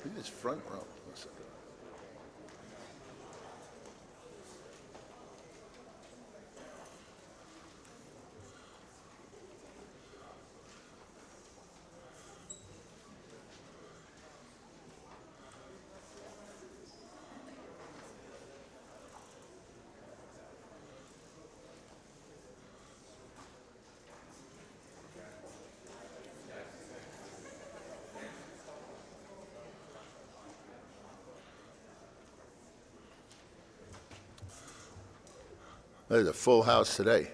think it's front row. Listen. There's a full house today.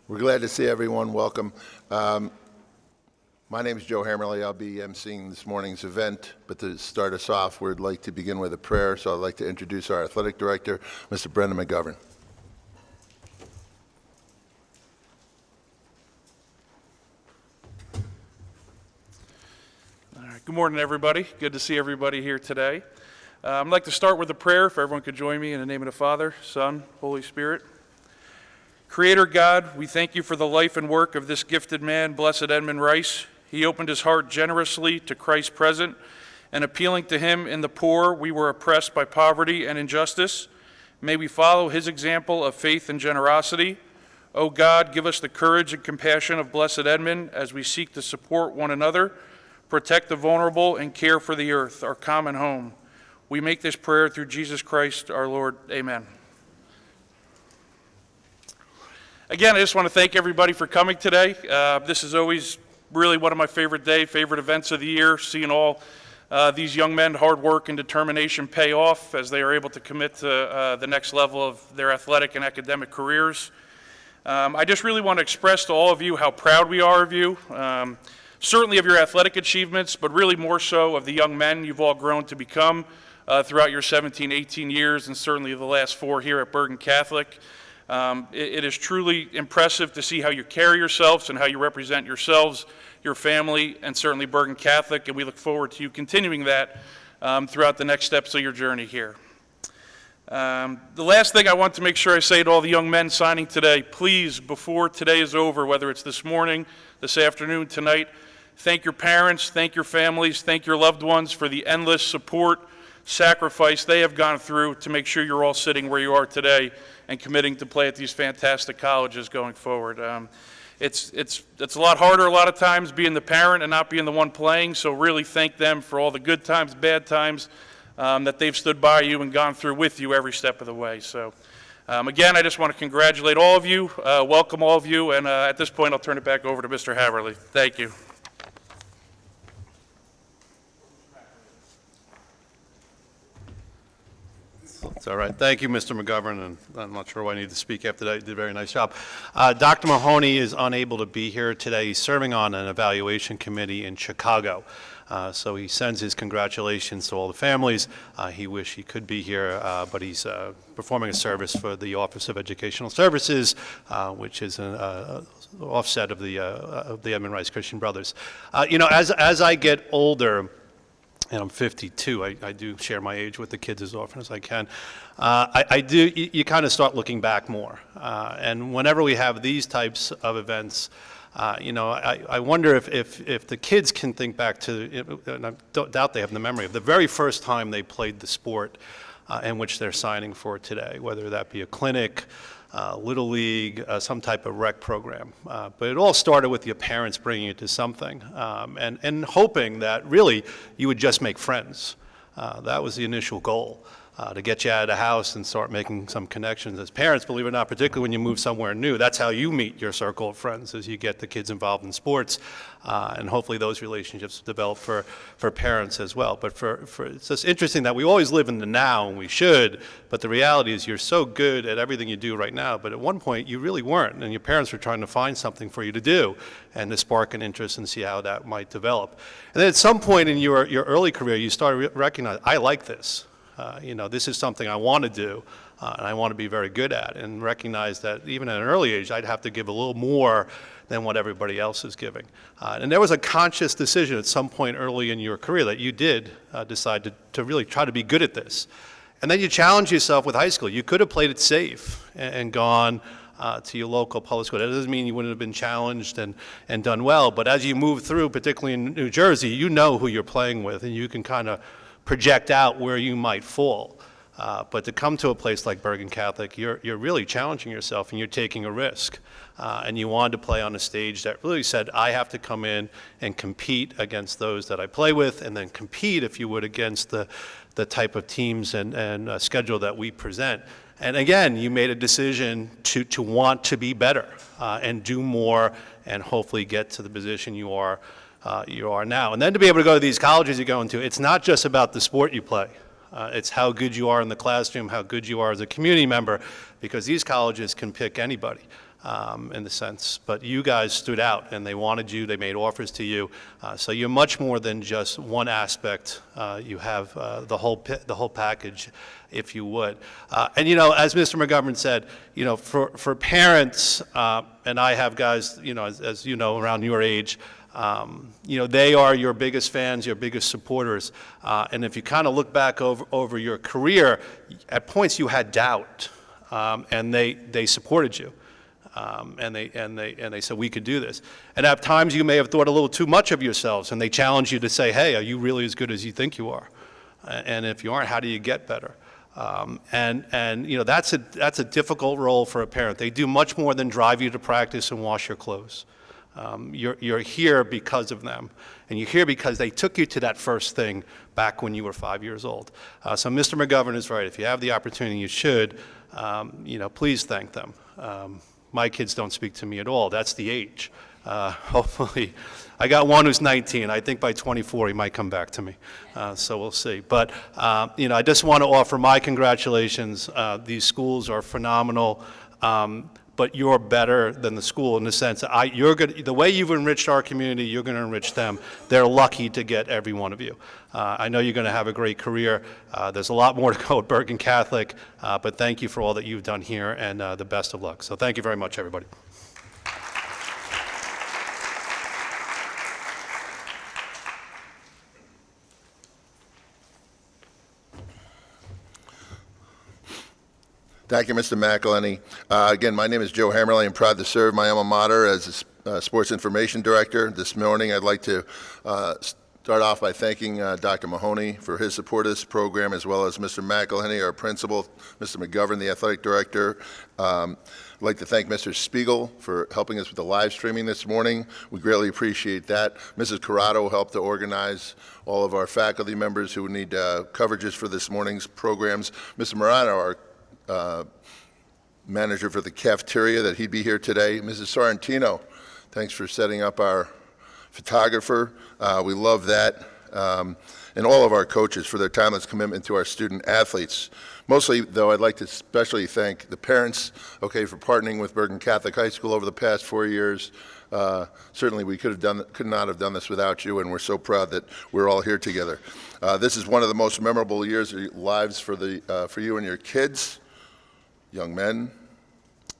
We're glad to see everyone. Welcome. My name is Joe Hammerly. I'll be emceeing this morning's event, but to start us off, we'd like to begin with a prayer, so I'd like to introduce our athletic director, Mr. Brendan McGovern. All right. Good morning, everybody. Good to see everybody here today. I'd like to start with a prayer, if everyone could join me in the name of the Father, Son, Holy Spirit. Creator God, we thank you for the life and work of this gifted man, Blessed Edmund Rice. He opened his heart generously to Christ present, and appealing to him in the poor, we were oppressed by poverty and injustice. May we follow his example of faith and generosity. O God, give us the courage and compassion of Blessed Edmund as we seek to support one another, protect the vulnerable, and care for the earth, our common home. We make this prayer through Jesus Christ, our Lord. Amen. Again, I just want to thank everybody for coming today. This is always really one of my favorite events of the year, seeing all these young men, hard work and determination pay off as they are able to commit to the next level of their athletic and academic careers. I just really want to express to all of you how proud we are of you, certainly of your athletic achievements, but really more so of the young men you've all grown to become throughout your 17, 18 years, and certainly the last 4 here at Bergen Catholic. It is truly impressive to see how you carry yourselves and how you represent yourselves, your family, and certainly Bergen Catholic, and we look forward to you continuing that throughout the next steps of your journey here. The last thing I want to make sure I say to all the young men signing today, please, before today is over, whether it's this morning, this afternoon, tonight, thank your parents, thank your families, thank your loved ones for the endless support, sacrifice they have gone through to make sure you're all sitting where you are today and committing to play at these fantastic colleges going forward. It's a lot harder a lot of times being the parent and not being the one playing, so really thank them for all the good times, bad times that they've stood by you and gone through with you every step of the way. So again, I just want to congratulate all of you, welcome all of you, and at this point I'll turn it back over to Mr. Haverly. Thank you. It's all right. Thank you, Mr. McGovern, and I'm not sure why I need to speak after that. You did a very nice job. Dr. Mahoney is unable to be here today. He's serving on an evaluation committee in Chicago. So he sends his congratulations to all the families. He wished he could be here, but he's performing a service for the Office of Educational Services, which is an offset of the Edmund Rice Christian Brothers. As I get older, and I'm 52, I do share my age with the kids as often as I can. You kind of start looking back more. And whenever we have these types of events, I wonder if the kids can think back to, and I don't doubt they have the memory of the very first time they played the sport in which they're signing for today, whether that be a clinic, Little League, some type of rec program. But it all started with your parents bringing you to something and hoping that really you would just make friends. That was the initial goal. To get you out of the house and start making some connections as parents, believe it or not, particularly when you move somewhere new. That's how you meet your circle of friends, as you get the kids involved in sports, and hopefully those relationships develop for parents as well. But it's just interesting that we always live in the now, and we should, but the reality is you're so good at everything you do right now, but at one point you really weren't, and your parents were trying to find something for you to do and to spark an interest and see how that might develop. And then at some point in your early career, you start recognizing, I like this. This is something I want to do, and I want to be very good at, and recognize that even at an early age, I'd have to give a little more than what everybody else is giving. And there was a conscious decision at some point early in your career that you did decide to really try to be good at this. And then you challenge yourself with high school. You could have played it safe and gone to your local public school. That doesn't mean you wouldn't have been challenged and done well, but as you move through, particularly in New Jersey, you know who you're playing with, and you can kind of project out where you might fall. But to come to a place like Bergen Catholic, you're really challenging yourself and you're taking a risk. And you wanted to play on a stage that really said, I have to come in and compete against those that I play with, and then compete, if you would, against the type of teams and schedule that we present. And again, you made a decision to want to be better and do more and hopefully get to the position you are now. And then to be able to go to these colleges you're going to, it's not just about the sport you play. It's how good you are in the classroom, how good you are as a community member, because these colleges can pick anybody in the sense. But you guys stood out, and they wanted you, they made offers to you. So you're much more than just one aspect. You have the whole package, if you would. And as Mr. McGovern said, for parents, and I have guys, as you know, around your age, they are your biggest fans, your biggest supporters. And if you kind of look back over your career, at points you had doubt, and they supported you. And they said, we could do this. And at times you may have thought a little too much of yourselves, and they challenge you to say, hey, are you really as good as you think you are? And if you aren't, how do you get better? That's a difficult role for a parent. They do much more than drive you to practice and wash your clothes. You're here because of them, and you're here because they took you to that first thing back when you were 5 years old. So Mr. McGovern is right. If you have the opportunity, you should. Please thank them. My kids don't speak to me at all. That's the age. Hopefully, I got one who's 19. I think by 24 he might come back to me. So we'll see. But I just want to offer my congratulations. These schools are phenomenal. But you're better than the school in the sense that the way you've enriched our community, you're going to enrich them. They're lucky to get every one of you. I know you're going to have a great career. There's a lot more to go at Bergen Catholic, but thank you for all that you've done here, and the best of luck. So thank you very much, everybody. Thank you, Mr. McElhenney. Again, my name is Joe Hammerly. I'm proud to serve my alma mater as a Sports Information Director. This morning, I'd like to start off by thanking Dr. Mahoney for his support of this program, as well as Mr. McElhenney, our principal, Mr. McGovern, the athletic director. I'd like to thank Mr. Spiegel for helping us with the live streaming this morning. We greatly appreciate that. Mrs. Corrado helped to organize all of our faculty members who need coverages for this morning's programs. Mr. Morano, our manager for the cafeteria, that he'd be here today. Mrs. Sorrentino, thanks for setting up our photographer. We love that. And all of our coaches for their timeless commitment to our student athletes. Mostly, though, I'd like to especially thank the parents, for partnering with Bergen Catholic High School over the past 4 years. Certainly, we could not have done this without you, and we're so proud that we're all here together. This is one of the most memorable years of your lives for you and your kids. Young men,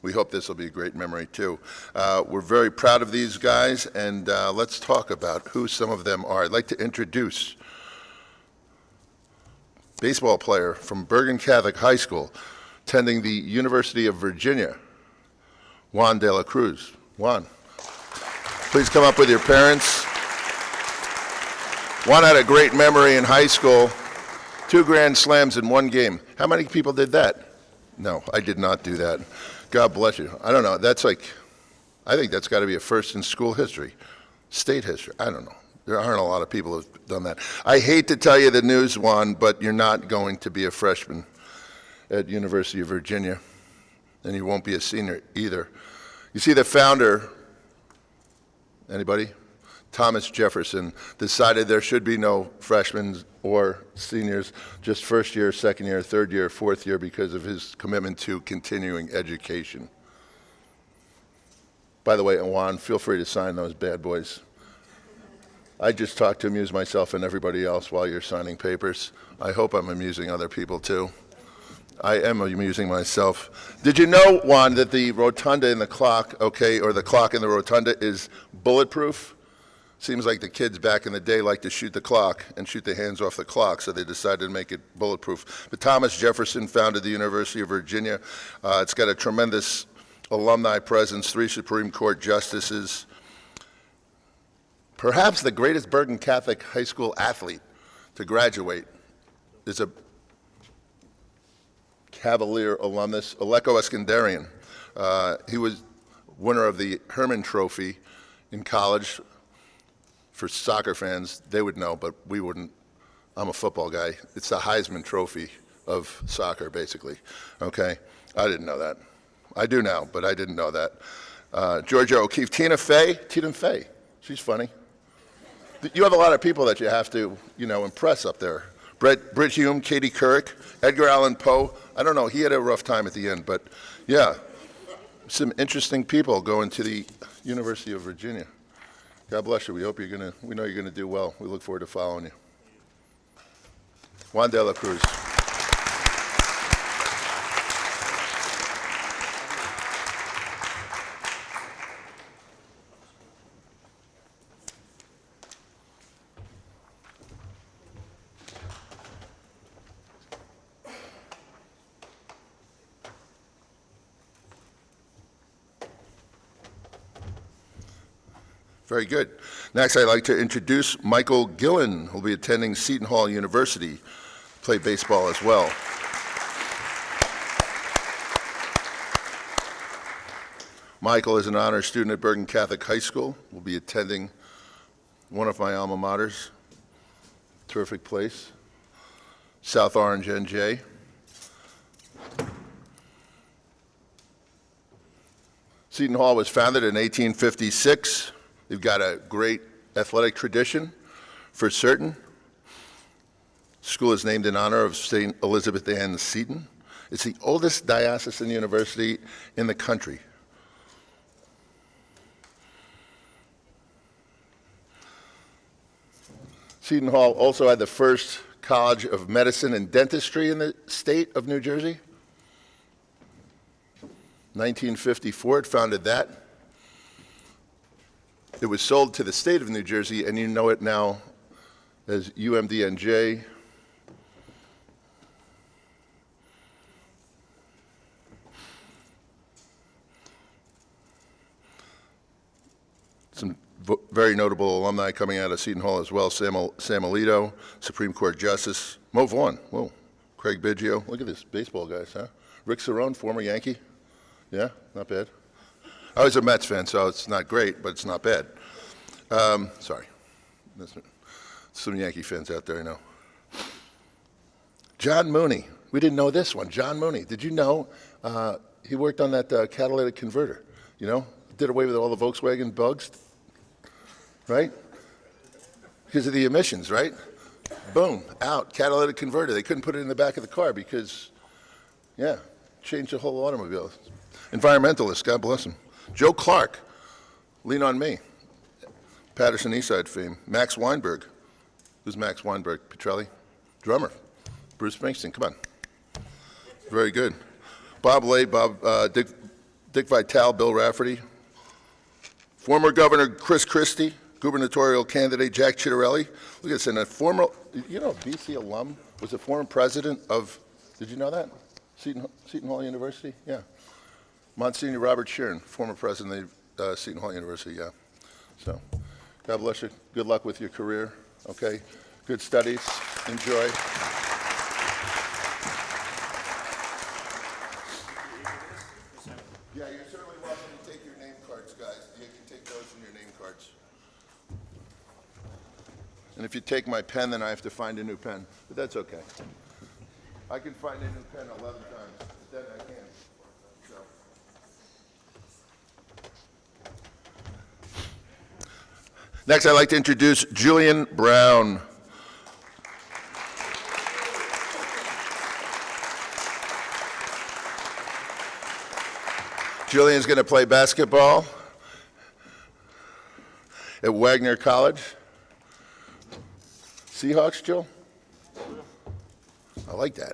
we hope this will be a great memory too. We're very proud of these guys, and let's talk about who some of them are. I'd like to introduce baseball player from Bergen Catholic High School, attending the University of Virginia, Juan de la Cruz. Juan, please come up with your parents. Juan had a great memory in high school, 2 grand slams in 1 game. How many people did that? No, I did not do that. God bless you. I don't know. I think that's got to be a first in school history, state history. I don't know. There aren't a lot of people who've done that. I hate to tell you the news, Juan, but you're not going to be a freshman at University of Virginia, and you won't be a senior either. You see, the founder, anybody? Thomas Jefferson, decided there should be no freshmen or seniors, just first year, second year, third year, fourth year, because of his commitment to continuing education. By the way, Juan, feel free to sign those bad boys. I just talk to amuse myself and everybody else while you're signing papers. I hope I'm amusing other people too. I am amusing myself. Did you know, Juan, that the rotunda in the clock, or the clock in the rotunda is bulletproof? Seems like the kids back in the day liked to shoot the clock and shoot the hands off the clock, so they decided to make it bulletproof. But Thomas Jefferson founded the University of Virginia. It's got a tremendous alumni presence, 3 Supreme Court justices, perhaps the greatest Bergen Catholic high school athlete to graduate is a Cavalier alumnus, Aleko Eskandarian. He was winner of the Herman Trophy in college. For soccer fans, they would know, but we wouldn't. I'm a football guy. It's the Heisman Trophy of soccer, basically. Okay? I didn't know that. I do now, but I didn't know that. Georgia O'Keefe, Tina Fey. She's funny. You have a lot of people that you have to, impress up there. Britt Hume, Katie Couric, Edgar Allan Poe. I don't know, he had a rough time at the end, but yeah, some interesting people going to the University of Virginia. God bless you. We know you're gonna do well. We look forward to following you. Juan de la Cruz. Very good. Next, I'd like to introduce Michael Gillen, who will be attending Seton Hall University, play baseball as well. Michael is an honor student at Bergen Catholic High School, will be attending one of my alma maters, terrific place, South Orange NJ. Seton Hall was founded in 1856. They've got a great athletic tradition, for certain. School is named in honor of St. Elizabeth Ann Seton. It's the oldest diocesan university in the country. Seton Hall also had the first College of Medicine and Dentistry in the state of New Jersey. 1954, it founded that. It was sold to the state of New Jersey, and you know it now as UMDNJ. Some very notable alumni coming out of Seton Hall as well. Sam Alito, Supreme Court Justice. Mo Vaughn, whoa. Craig Biggio. Look at this, baseball guys, huh? Rick Cerrone, former Yankee. Yeah, not bad. I was a Mets fan, so it's not great, but it's not bad. Sorry. Some Yankee fans out there, I know. John Mooney. We didn't know this one. John Mooney. Did you know he worked on that catalytic converter? Did away with all the Volkswagen bugs, right? Because of the emissions, right? Boom, out, catalytic converter. They couldn't put it in the back of the car because, yeah, changed the whole automobile. Environmentalists, God bless them. Joe Clark, Lean on Me, Patterson Eastside fame. Max Weinberg. Who's Max Weinberg? Petrelli? Drummer. Bruce Springsteen, come on. Very good. Bob Lay, Dick Vitale, Bill Rafferty. Former Governor Chris Christie, gubernatorial candidate Jack Chitterelli. Look at this, and a former, BC alum, was a former president of, did you know that? Seton Hall University, yeah. Monsignor Robert Sheeran, former president of Seton Hall University, yeah. So, God bless you. Good luck with your career, okay? Good studies. Enjoy. Yeah, you're certainly welcome to take your name cards, guys. You can take those in your name cards. And if you take my pen, then I have to find a new pen, but that's okay. I can find a new pen 11 times, but then I can't. So. Next, I'd like to introduce Julian Brown. Julian's going to play basketball at Wagner College. Seahawks, Jill? I like that.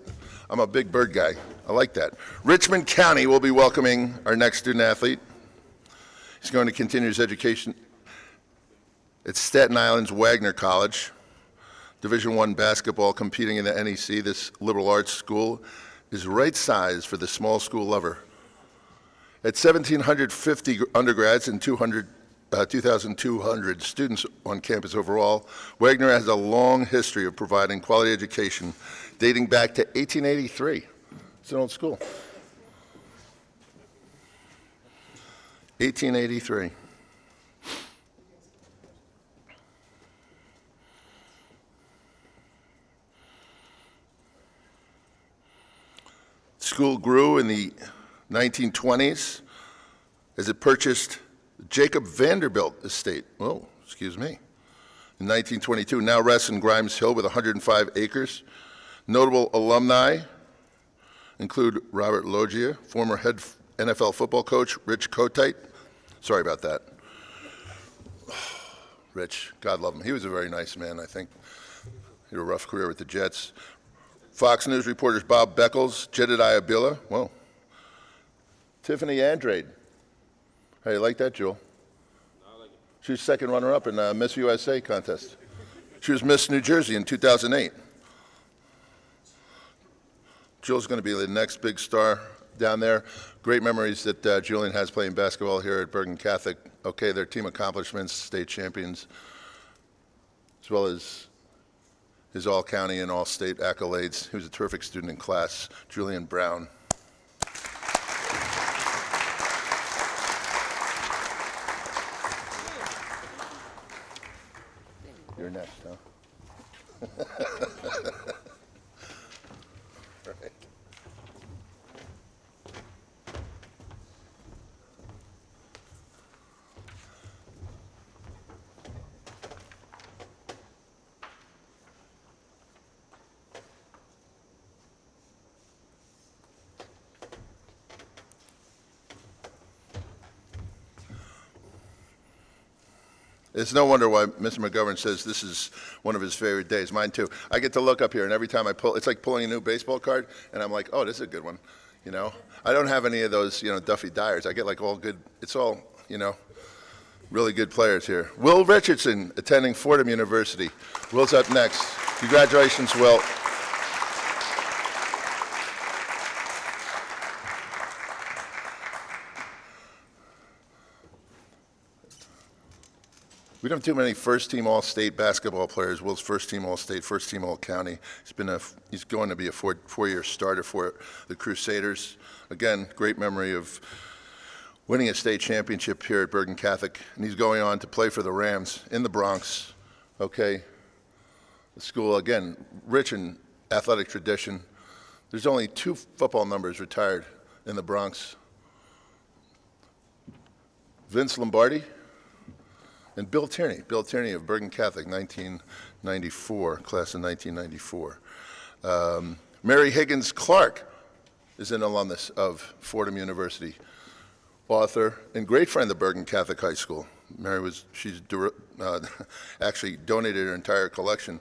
I'm a big bird guy. I like that. Richmond County will be welcoming our next student athlete. He's going to continue his education at Staten Island's Wagner College. Division I basketball, competing in the NEC. This liberal arts school is right size for the small school lover. At 1,750 undergrads and 2,200 students on campus overall, Wagner has a long history of providing quality education dating back to 1883. It's an old school. 1883. School grew in the 1920s as it purchased Jacob Vanderbilt Estate. Oh, excuse me. In 1922, now rests in Grimes Hill with 105 acres. Notable alumni include Robert Loggia, former head NFL football coach Rich Kotite. Sorry about that. Rich, God love him. He was a very nice man, I think. He had a rough career with the Jets. Fox News reporters Bob Beckles, Jedediah Bila. Whoa. Tiffany Andrade. How you like that, Jewel? I like it. She was second runner-up in Miss USA contest. She was Miss New Jersey in 2008. Jewel's going to be the next big star down there. Great memories that Julian has playing basketball here at Bergen Catholic. Okay, their team accomplishments, state champions, as well as his all-county and all-state accolades. He was a terrific student in class, Julian Brown. You're next, huh? Right. It's no wonder why Mr. McGovern says this is one of his favorite days. Mine too. I get to look up here, and every time I pull, it's like pulling a new baseball card, and I'm like, oh, this is a good one. You know, I don't have any of those, Duffy Dyers. I get like all good. It's all, really good players here. Will Richardson, attending Fordham University. Will's up next. Congratulations, Will. We don't have too many first-team All-State basketball players. Will's first-team All-State, first-team All-County. He's going to be a four-year starter for the Crusaders. Again, great memory of winning a state championship here at Bergen Catholic, and he's going on to play for the Rams in the Bronx. Okay, the school again, rich in athletic tradition. There's only 2 football numbers retired in the Bronx. Vince Lombardi. And Bill Tierney of Bergen Catholic, 1994, class of 1994. Mary Higgins Clark is an alumnus of Fordham University, author and great friend of Bergen Catholic High School. She's actually donated her entire collection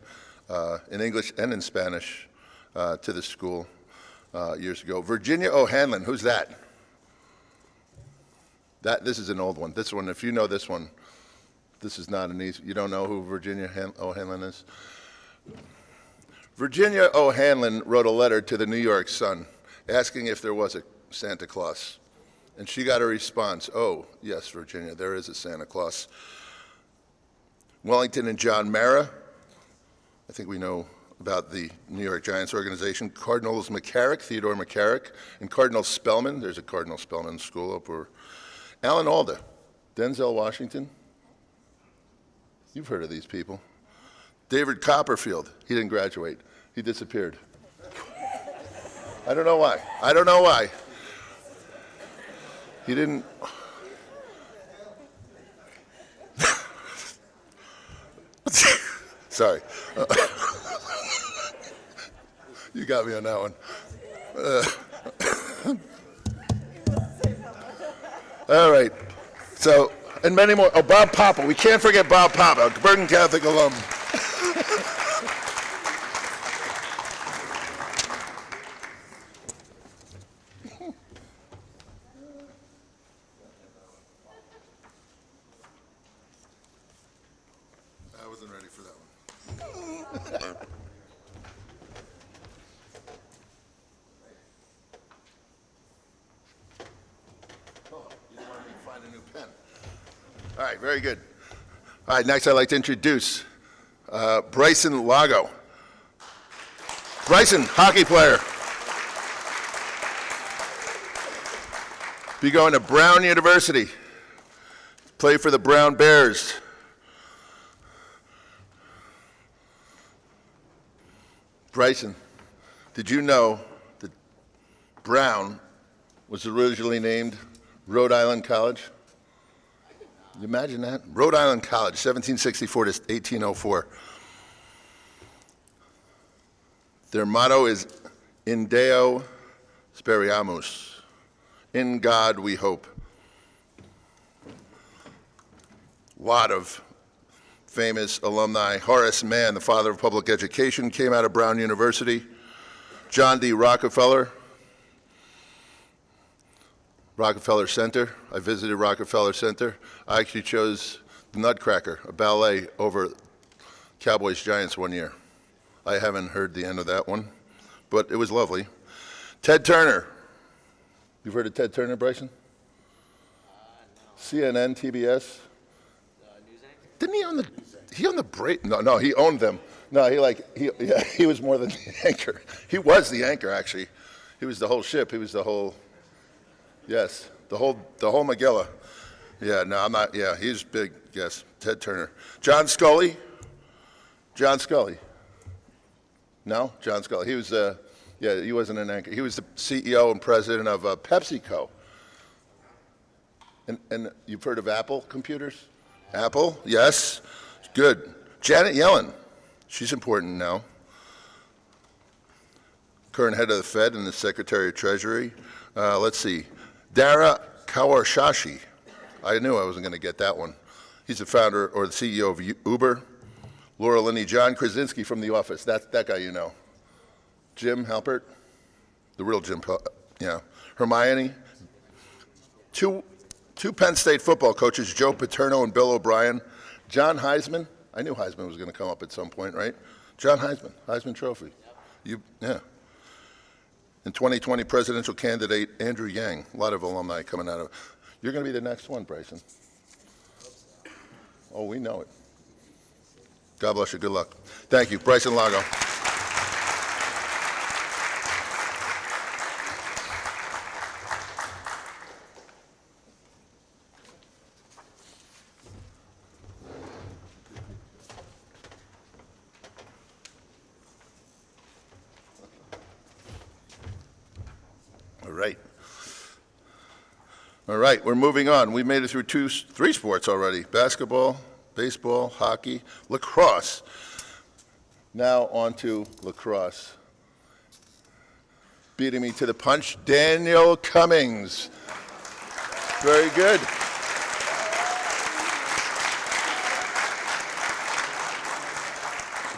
in English and in Spanish to the school years ago. Virginia O'Hanlon, who's that? This is an old one. This one, if you know this one, this is not an easy, you don't know who Virginia O'Hanlon is? Virginia O'Hanlon wrote a letter to the New York Sun asking if there was a Santa Claus. And she got a response, oh, yes, Virginia, there is a Santa Claus. Wellington and John Mara, I think we know about the New York Giants organization. Cardinals McCarrick, Theodore McCarrick, and Cardinal Spellman, there's a Cardinal Spellman school up where. Alan Alda, Denzel Washington. You've heard of these people. David Copperfield, he didn't graduate. He disappeared. I don't know why. He didn't. Sorry. You got me on that one. All right. So, and many more. Oh, Bob Papa. We can't forget Bob Papa, Bergen Catholic alum. I wasn't ready for that one. Oh, All right, very good. All right, next I'd like to introduce Bryson Lago. Bryson, hockey player. Be going to Brown University. Play for the Brown Bears. Bryson, did you know that Brown was originally named Rhode Island College? Can you imagine that? Rhode Island College, 1764 to 1804. Their motto is In Deo Speriamus. In God we hope. A lot of famous alumni. Horace Mann, the father of public education, came out of Brown University. John D. Rockefeller, Rockefeller Center. I visited Rockefeller Center. I actually chose the Nutcracker, a ballet, over Cowboys-Giants one year. I haven't heard the end of that one, but it was lovely. Ted Turner. You've heard of Ted Turner, Bryson? No. CNN, TBS? Didn't he own the break? No, he owned them. No, he was more than the anchor. He was the anchor, actually. He was the whole ship. He was the whole, yes, the whole Magilla. Yeah, no, I'm not, yeah, he's big, yes, Ted Turner. John Scully? John Scully? No, John Scully. He was, yeah, he wasn't an anchor. He was the CEO and president of PepsiCo. And you've heard of Apple computers? Apple, yes, good. Janet Yellen, she's important now. Current head of the Fed and the Secretary of Treasury. Let's see, Dara Khosrowshahi. I knew I wasn't going to get that one. He's the founder or the CEO of Uber. Laura Linney, John Krasinski from The Office. That guy you know. Jim Halpert, the real Jim, yeah. Hermione. Two Penn State football coaches, Joe Paterno and Bill O'Brien. John Heisman. I knew Heisman was going to come up at some point, right? John Heisman, Heisman Trophy. Yeah. And 2020 presidential candidate Andrew Yang. A lot of alumni coming out of. You're going to be the next one, Bryson. Oh, we know it. God bless you. Good luck. Thank you. Bryson Lago. All right, we're moving on. We made it through three sports already: basketball, baseball, hockey, lacrosse. Now on to lacrosse. Beating me to the punch, Daniel Cummings. Very good.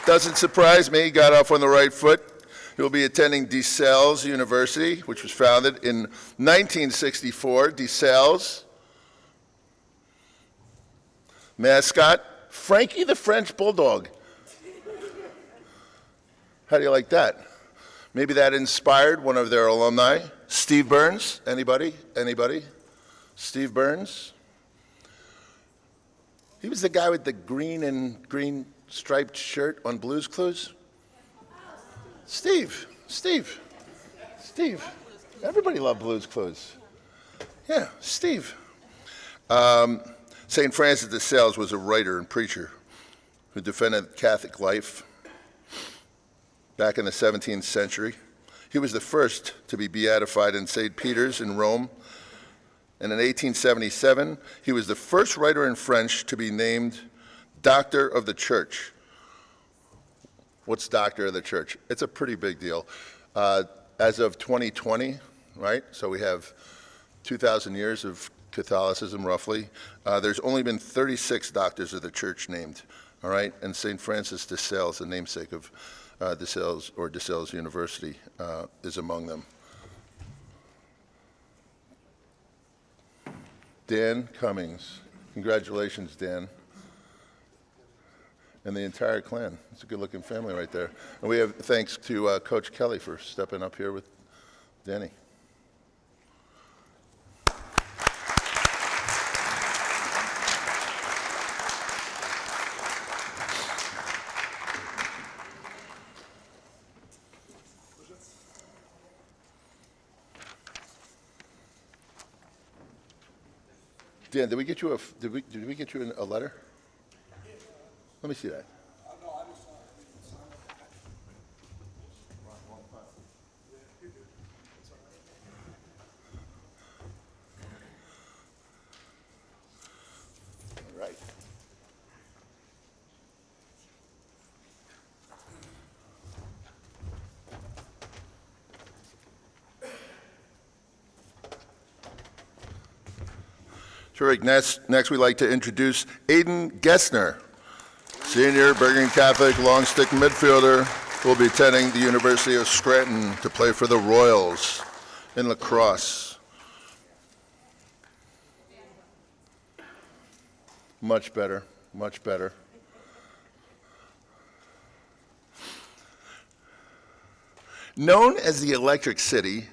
Doesn't surprise me, got off on the right foot. He'll be attending DeSales University, which was founded in 1964. DeSales. Mascot, Frankie the French Bulldog. How do you like that? Maybe that inspired one of their alumni. Steve Burns, anybody? Steve Burns? He was the guy with the green striped shirt on Blue's Clues. Steve. Everybody loved Blue's Clues. Yeah, Steve. St. Francis de Sales was a writer and preacher who defended Catholic life back in the 17th century. He was the first to be beatified in St. Peter's in Rome. And in 1877, he was the first writer in French to be named Doctor of the Church. What's Doctor of the Church? It's a pretty big deal. As of 2020, right? So we have 2,000 years of Catholicism, roughly. There's only been 36 doctors of the church named, all right? And St. Francis de Sales, the namesake of DeSales University, is among them. Dan Cummings. Congratulations, Dan. And the entire clan. It's a good-looking family right there. And we have thanks to Coach Kelly for stepping up here with Danny. Dan, did we get you did we get you a letter? Let me see that. All right. Terrific. Next we'd like to introduce Aiden Gessner, senior Bergen Catholic long stick midfielder, who will be attending the University of Scranton to play for the Royals in lacrosse. Much better, much better. Known as the Electric City,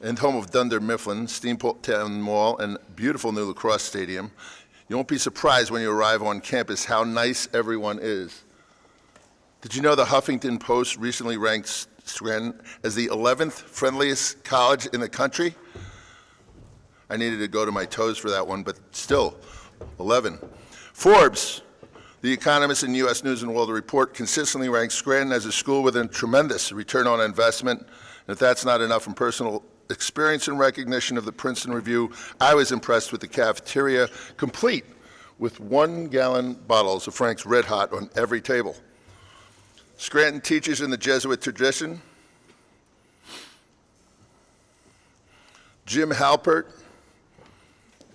and home of Dunder Mifflin, Steamboat Town Mall, and beautiful new lacrosse stadium, you won't be surprised when you arrive on campus how nice everyone is. Did you know the Huffington Post recently ranked Scranton as the 11th friendliest college in the country? I needed to go to my toes for that one, but still, 11. Forbes, The Economist and U.S. News and World Report consistently ranks Scranton as a school with a tremendous return on investment. And if that's not enough, from personal experience and recognition of the Princeton Review, I was impressed with the cafeteria, complete with 1-gallon bottles of Frank's Red Hot on every table. Scranton teaches in the Jesuit tradition. Jim Halpert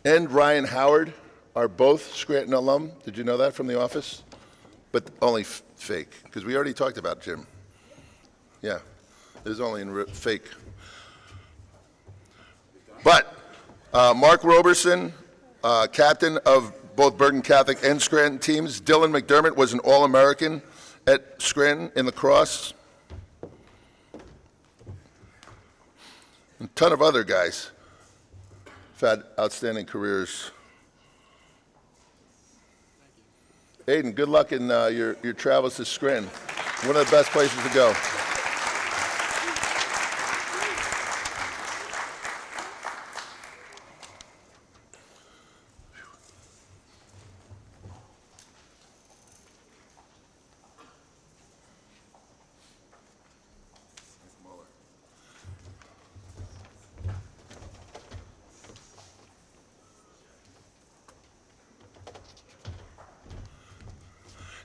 and Ryan Howard are both Scranton alum. Did you know that from the office? But only fake, because we already talked about Jim. Yeah, it was only in fake. But Mark Roberson, captain of both Bergen Catholic and Scranton teams. Dylan McDermott was an All-American at Scranton in lacrosse. A ton of other guys have had outstanding careers. Aiden, good luck in your travels to Scranton. One of the best places to go.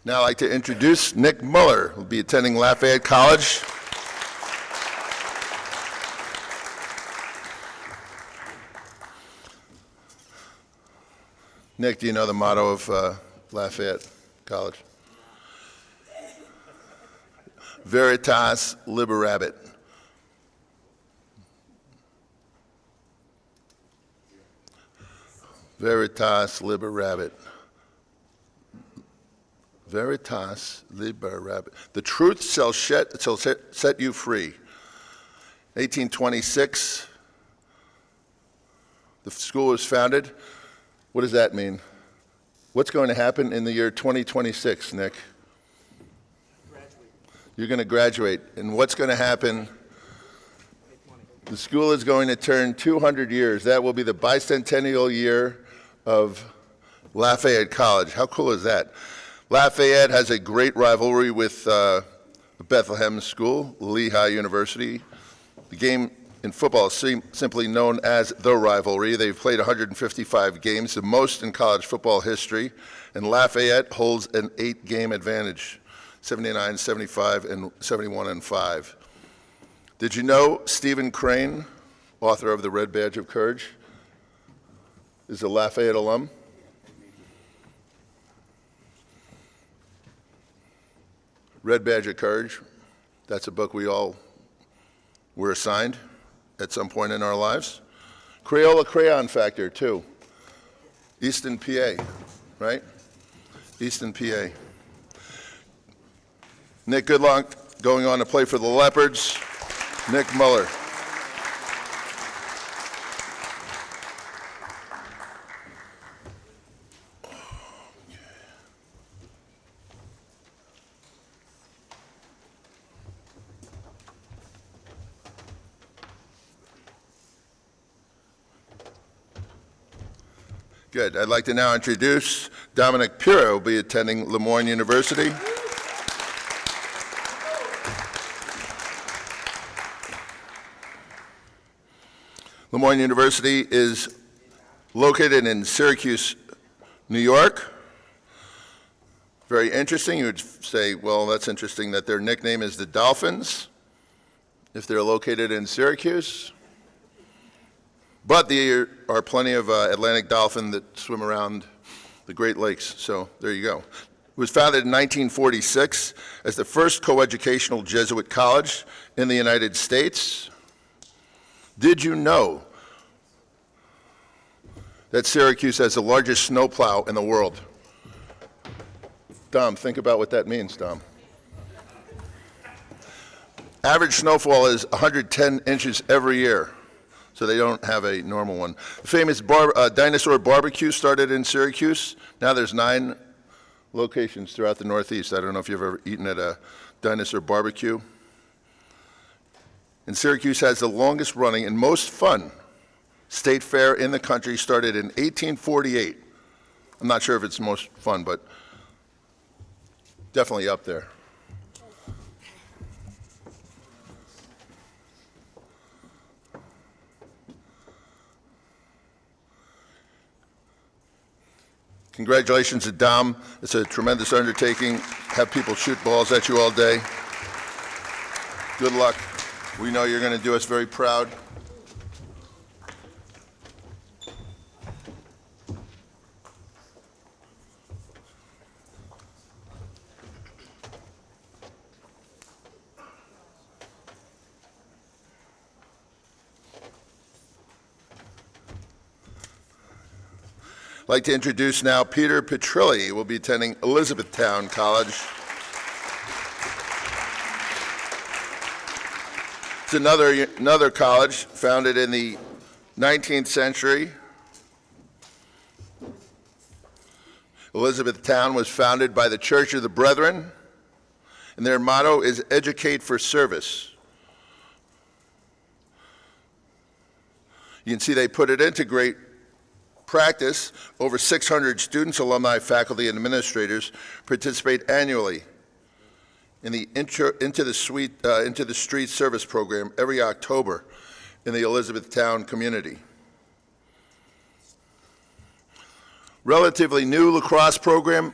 Now I'd like to introduce Nick Muller, who will be attending Lafayette College. Nick, do you know the motto of Lafayette College? Veritas Liberabit. Veritas Liberabit. Veritas Liberabit. The truth shall set you free. 1826, the school was founded. What does that mean? What's going to happen in the year 2026, Nick? You're going to graduate. And what's going to happen? The school is going to turn 200 years. That will be the bicentennial year of Lafayette College. How cool is that? Lafayette has a great rivalry with Bethlehem School, Lehigh University. The game in football is simply known as the rivalry. They've played 155 games, the most in college football history, and Lafayette holds an 8-game advantage, 79, 75, and 71 and 5. Did you know Stephen Crane, author of The Red Badge of Courage, is a Lafayette alum? Red Badge of Courage, that's a book we all were assigned at some point in our lives. Crayola Crayon Factor, too. Easton, PA, right? Easton, PA. Nick, good luck going on to play for the Leopards. Nick Muller. Good. I'd like to now introduce Dominic Piro, who will be attending Lemoyne University. Lemoyne University is located in Syracuse, New York. Very interesting. You would say, well, that's interesting that their nickname is the Dolphins, if they're located in Syracuse. But there are plenty of Atlantic dolphin that swim around the Great Lakes, so there you go. It was founded in 1946 as the first coeducational Jesuit college in the United States. Did you know that Syracuse has the largest snowplow in the world? Dom, think about what that means, Dom. Average snowfall is 110 inches every year, so they don't have a normal one. The famous dinosaur barbecue started in Syracuse. Now there's 9 locations throughout the Northeast. I don't know if you've ever eaten at a dinosaur barbecue. And Syracuse has the longest running and most fun state fair in the country, started in 1848. I'm not sure if it's most fun, but definitely up there. Congratulations to Dom. It's a tremendous undertaking. Have people shoot balls at you all day. Good luck. We know you're going to do us very proud. I'd like to introduce now Peter Petrilli, who will be attending Elizabethtown College. It's another college founded in the 19th century. Elizabethtown was founded by the Church of the Brethren, and their motto is Educate for Service. You can see they put it into great practice. Over 600 students, alumni, faculty, and administrators participate annually in the Into the Street service program every October in the Elizabethtown community. Relatively new lacrosse program.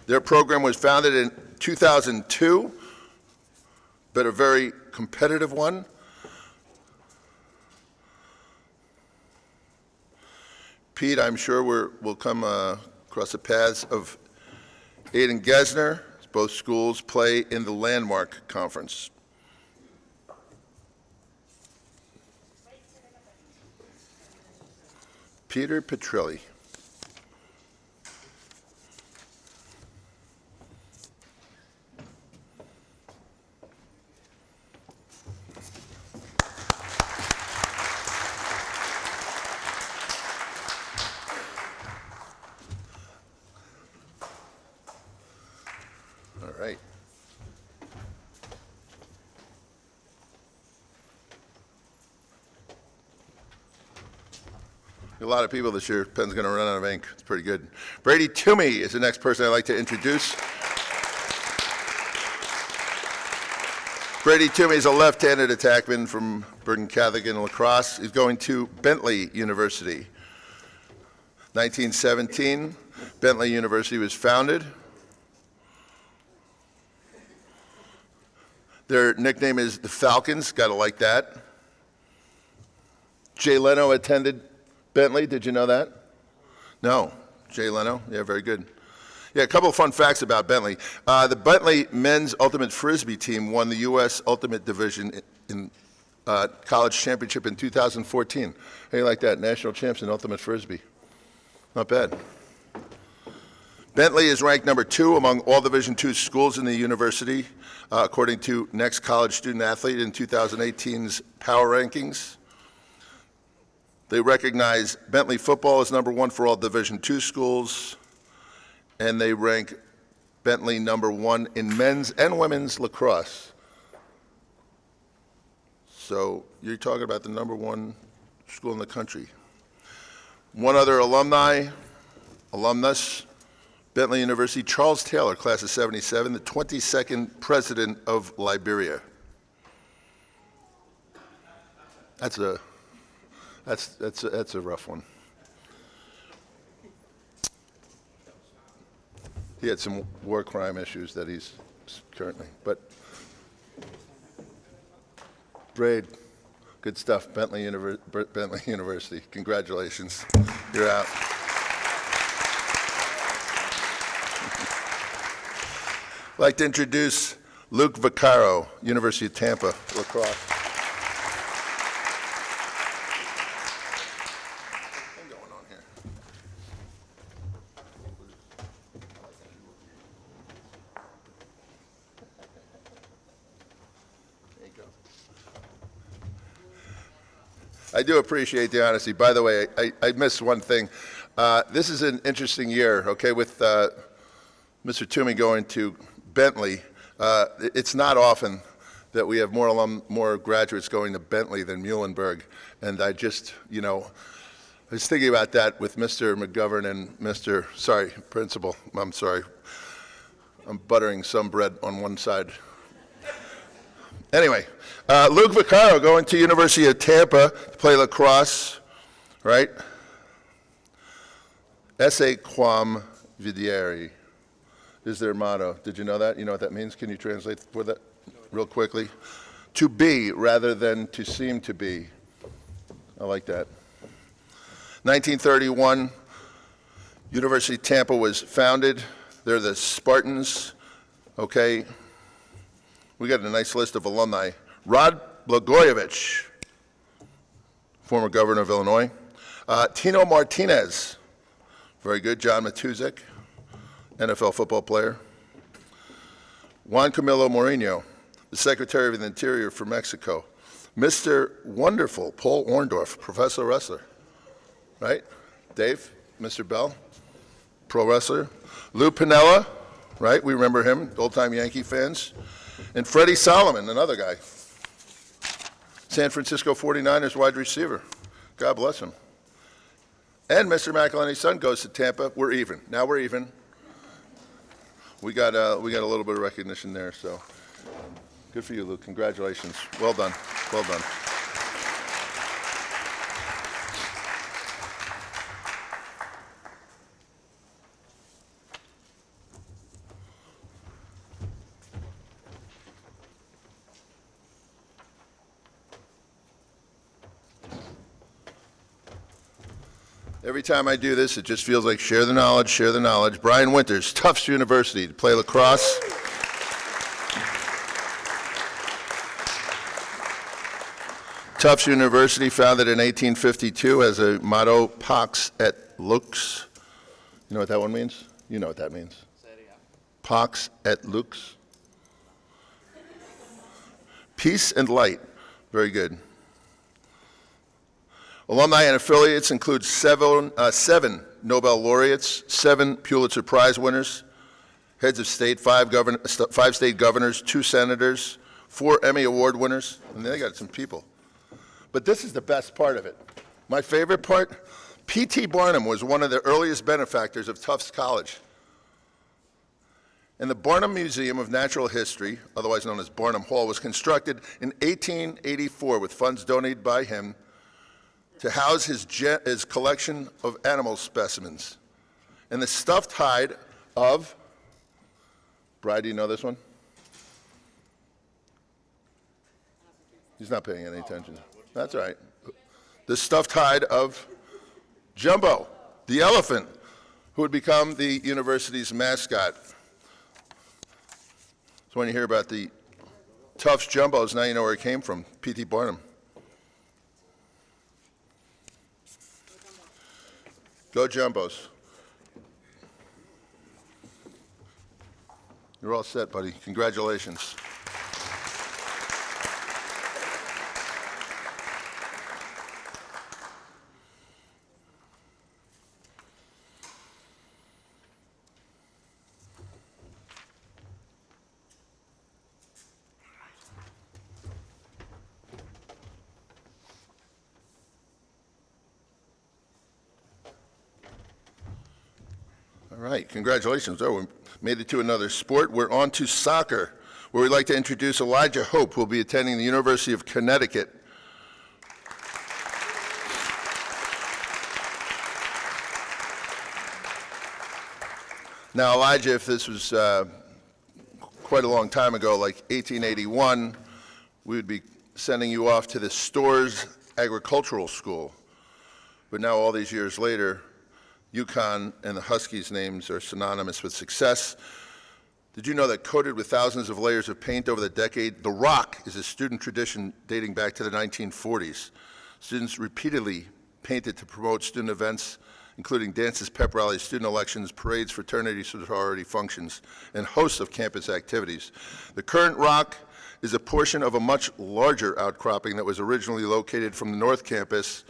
Their program was founded in 2002, but a very competitive one. Pete, I'm sure we'll come across the paths of Aiden Gesner. Both schools play in the Landmark Conference. Peter Petrilli. All right. A lot of people this year. Pen's going to run out of ink. It's pretty good. Brady Toomey is the next person I'd like to introduce. Brady Toomey is a left-handed attackman from Bergen Catholic in lacrosse. He's going to Bentley University. 1917, Bentley University was founded. Their nickname is the Falcons. Got to like that. Jay Leno attended Bentley. Did you know that? No. Jay Leno? Yeah, very good. Yeah, a couple of fun facts about Bentley. The Bentley men's ultimate frisbee team won the U.S. Ultimate Division in college championship in 2014. How do you like that? National champs in ultimate frisbee. Not bad. Bentley is ranked number 2 among all Division II schools in the university, according to Next College Student Athlete in 2018's Power Rankings. They recognize Bentley football as number 1 for all Division II schools, and they rank Bentley number 1 in men's and women's lacrosse. So you're talking about the number 1 school in the country. One other alumnus, Bentley University, Charles Taylor, class of 77, the 22nd president of Liberia. That's a rough one. He had some war crime issues that he's currently, but Braid, good stuff, Bentley University. Congratulations, you're out. I'd like to introduce Luke Vaccaro, University of Tampa, lacrosse. What's going on here? There you go. I do appreciate the honesty. By the way, I missed one thing. This is an interesting year, okay, with Mr. Toomey going to Bentley. It's not often that we have more graduates going to Bentley than Muhlenberg. And I just, I was thinking about that with Mr. McGovern and Principal, I'm sorry. I'm buttering some bread on one side. Anyway, Luke Vaccaro going to University of Tampa to play lacrosse, right? Esse quam videre is their motto. Did you know that? You know what that means? Can you translate for that real quickly? To be rather than to seem to be. I like that. 1931, University of Tampa was founded. They're the Spartans, okay? We got a nice list of alumni. Rod Blagojevich, former governor of Illinois. Tino Martinez, very good. John Matuszek, NFL football player. Juan Camilo Mourinho, the Secretary of the Interior for Mexico. Mr. Wonderful, Paul Orndorff, professional wrestler, right? Dave, Mr. Bell, pro wrestler. Lou Piniella, right? We remember him, old-time Yankee fans. And Freddie Solomon, another guy. San Francisco 49ers wide receiver. God bless him. And Mr. McElhenney's son goes to Tampa. We're even. Now we're even. We got a little bit of recognition there, so good for you, Luke. Congratulations. Well done. Well done. Every time I do this, it just feels like share the knowledge, share the knowledge. Brian Winters, Tufts University, to play lacrosse. Tufts University, founded in 1852, has a motto, Pax et Lux. You know what that one means? You know what that means. Pax et Lux. Peace and light. Very good. Alumni and affiliates include seven Nobel laureates, 7 Pulitzer Prize winners, heads of state, 5 state governors, 2 senators, 4 Emmy Award winners, and they got some people. But this is the best part of it. My favorite part, P.T. Barnum was one of the earliest benefactors of Tufts College. And the Barnum Museum of Natural History, otherwise known as Barnum Hall, was constructed in 1884 with funds donated by him to house his collection of animal specimens. And the stuffed hide of, Bride, do you know this one? He's not paying any attention. That's all right. The stuffed hide of Jumbo, the elephant, who would become the university's mascot. So when you hear about the Tufts Jumbos, now you know where it came from, P.T. Barnum. Go Jumbos. You're all set, buddy. Congratulations. right, congratulations. Oh, we made it to another sport. We're on to soccer, where we'd like to introduce Elijah Hope, who will be attending the University of Connecticut. Now, Elijah, if this was quite a long time ago, like 1881, we would be sending you off to the Storrs Agricultural School. But now, all these years later, UConn and the Huskies' names are synonymous with success. Did you know that coated with thousands of layers of paint over the decade, the Rock is a student tradition dating back to the 1940s. Students repeatedly painted to promote student events, including dances, pep rallies, student elections, parades, fraternity sorority functions, and hosts of campus activities. The current Rock is a portion of a much larger outcropping that was originally located from the North Campus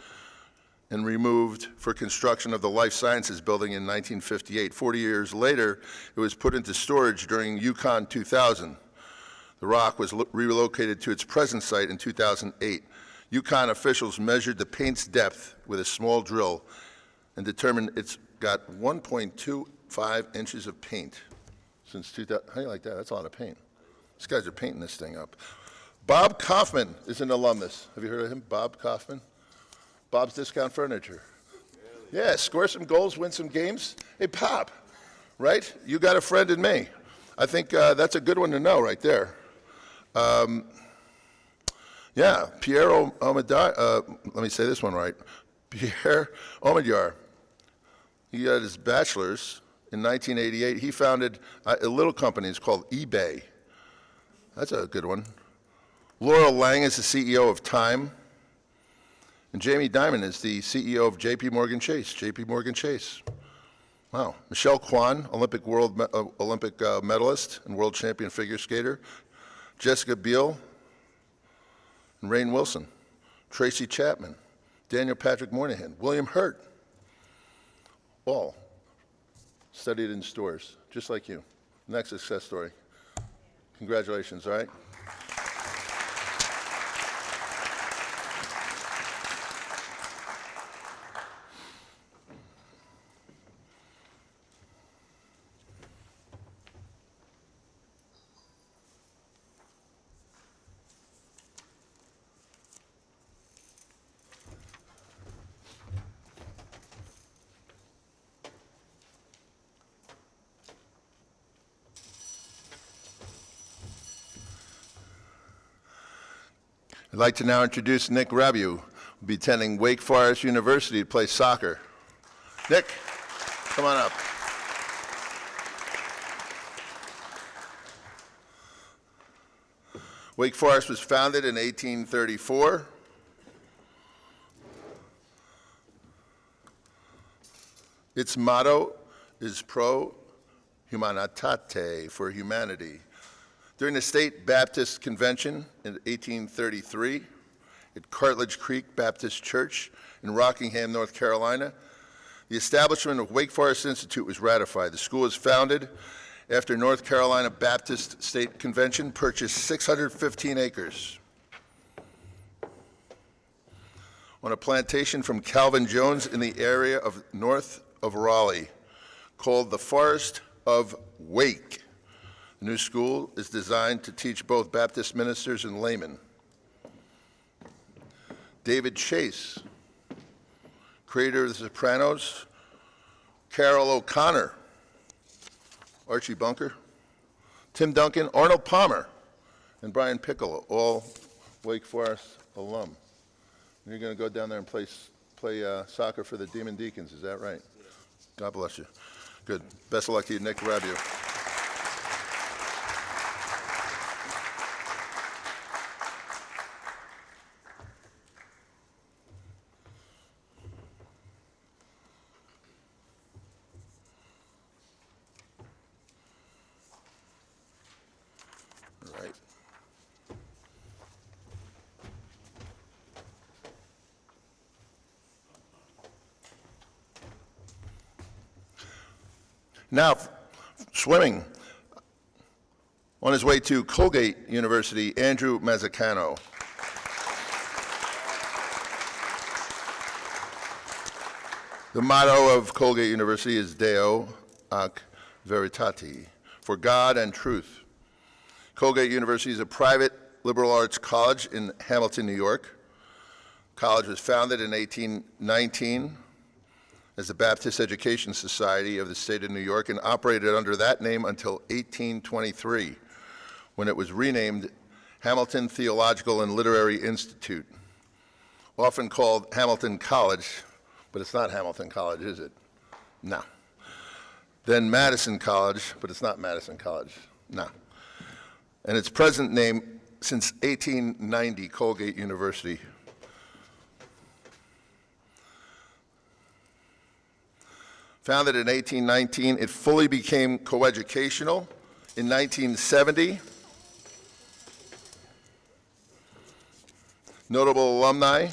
and removed for construction of the Life Sciences Building in 1958. 40 years later, it was put into storage during UConn 2000. The Rock was relocated to its present site in 2008. UConn officials measured the paint's depth with a small drill and determined it's got 1.25 inches of paint since 2000. How do you like that? That's a lot of paint. These guys are painting this thing up. Bob Kaufman is an alumnus. Have you heard of him, Bob Kaufman? Bob's Discount Furniture. Yeah, score some goals, win some games. Hey, Bob, right? You got a friend in me. I think that's a good one to know right there. Yeah, Pierre Omidyar, let me say this one right. Pierre Omidyar. He got his bachelor's in 1988. He founded a little company. It's called eBay. That's a good one. Laurel Lang is the CEO of Time. And Jamie Dimon is the CEO of JP Morgan Chase. JP Morgan Chase. Wow. Michelle Kwan, Olympic medalist and world champion figure skater. Jessica Biel and Rainn Wilson. Tracy Chapman. Daniel Patrick Moynihan. William Hurt. All studied in stores, just like you. Next success story. Congratulations, all right? I'd like to now introduce Nick Rabu, who will be attending Wake Forest University to play soccer. Nick, come on up. Wake Forest was founded in 1834. Its motto is Pro Humanitate, for humanity. During the State Baptist Convention in 1833 at Cartledge Creek Baptist Church in Rockingham, North Carolina, the establishment of Wake Forest Institute was ratified. The school was founded after North Carolina Baptist State Convention purchased 615 acres on a plantation from Calvin Jones in the area of north of Raleigh called the Forest of Wake. The new school is designed to teach both Baptist ministers and laymen. David Chase, creator of The Sopranos. Carol O'Connor, Archie Bunker. Tim Duncan, Arnold Palmer, and Brian Piccolo, all Wake Forest alum. You're going to go down there and play soccer for the Demon Deacons, is that right? God bless you. Good. Best of luck to you, Nick Rabu. All right. Now, swimming. On his way to Colgate University, Andrew Mazzacano. The motto of Colgate University is Deo ac veritate, for God and truth. Colgate University is a private liberal arts college in Hamilton, New York. College was founded in 1819 as the Baptist Education Society of the state of New York and operated under that name until 1823, when it was renamed Hamilton Theological and Literary Institute, often called Hamilton College, but it's not Hamilton College, is it? No. Then Madison College, but it's not Madison College, no. And its present name since 1890, Colgate University. Founded in 1819, it fully became coeducational in 1970. Notable alumni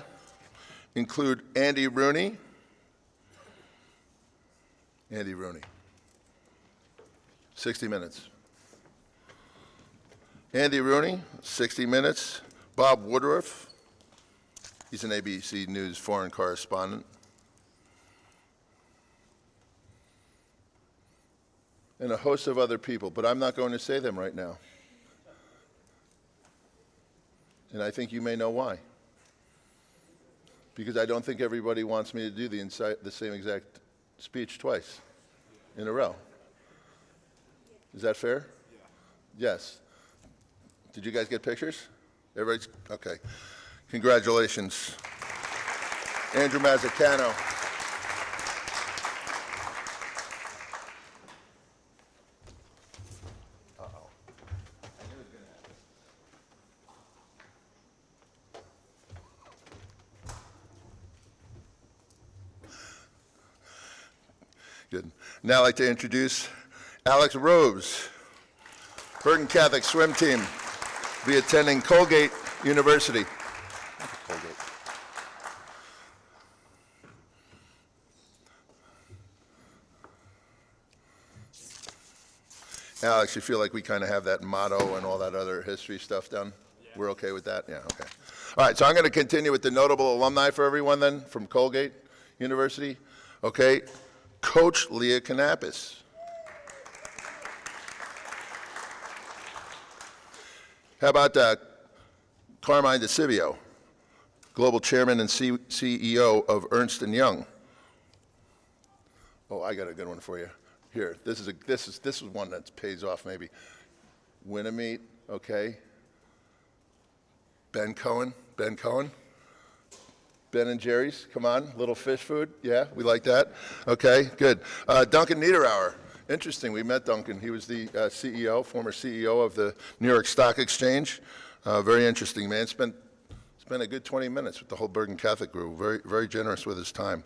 include Andy Rooney. Andy Rooney. 60 Minutes. Andy Rooney, 60 Minutes. Bob Woodruff. He's an ABC News foreign correspondent. And a host of other people, but I'm not going to say them right now. And I think you may know why. Because I don't think everybody wants me to do the same exact speech twice in a row. Is that fair? Yeah. Yes. Did you guys get pictures? Everybody's, okay. Congratulations. Andrew Mazzacano. Good. Now I'd like to introduce Alex Rose, Bergen Catholic swim team, be attending Colgate University. Colgate. Alex, you feel like we kind of have that motto and all that other history stuff done? Yeah. We're okay with that? Yeah, okay. All right, so I'm going to continue with the notable alumni for everyone then from Colgate University. Okay. Coach Leah Canapis. How about Carmine DeCivio, Global Chairman and CEO of Ernst & Young. Oh, I got a good one for you. Here, this is one that pays off maybe. Winnemeat, okay. Ben Cohen. Ben and Jerry's, come on, little fish food, yeah, we like that. Okay, good. Duncan Niederauer, interesting, we met Duncan. He was the former CEO of the New York Stock Exchange. Very interesting man, spent a good 20 minutes with the whole Bergen Catholic group, very generous with his time.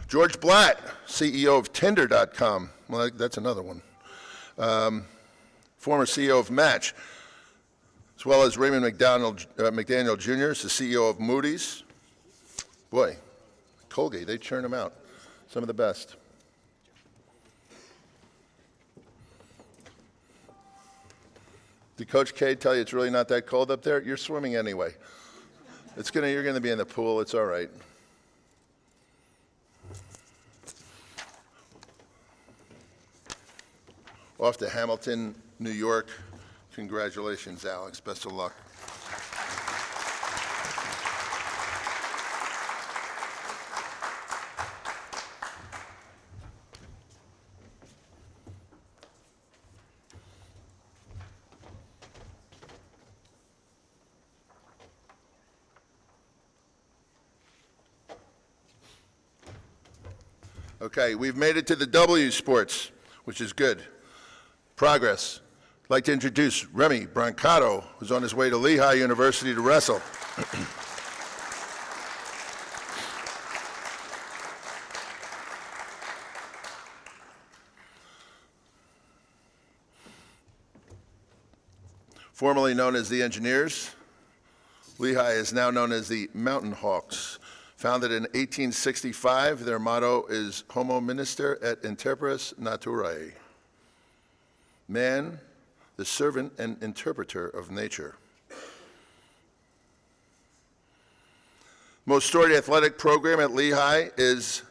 George Blatt, CEO of Tinder.com, well, that's another one. Former CEO of Match, as well as Raymond McDaniel Jr., is the CEO of Moody's. Boy, Colgate, they churn them out. Some of the best. Did Coach K tell you it's really not that cold up there? You're swimming anyway. You're gonna be in the pool, it's all right. Off to Hamilton, New York. Congratulations, Alex. Best of luck. Okay, we've made it to the W sports, which is good. Progress. I'd like to introduce Remy Brancato, who's on his way to Lehigh University to wrestle. Formerly known as the Engineers, Lehigh is now known as the Mountain Hawks. Founded in 1865, their motto is Homo Minister et Interpres Naturae. Man, the servant and interpreter of nature. Most storied athletic program at Lehigh is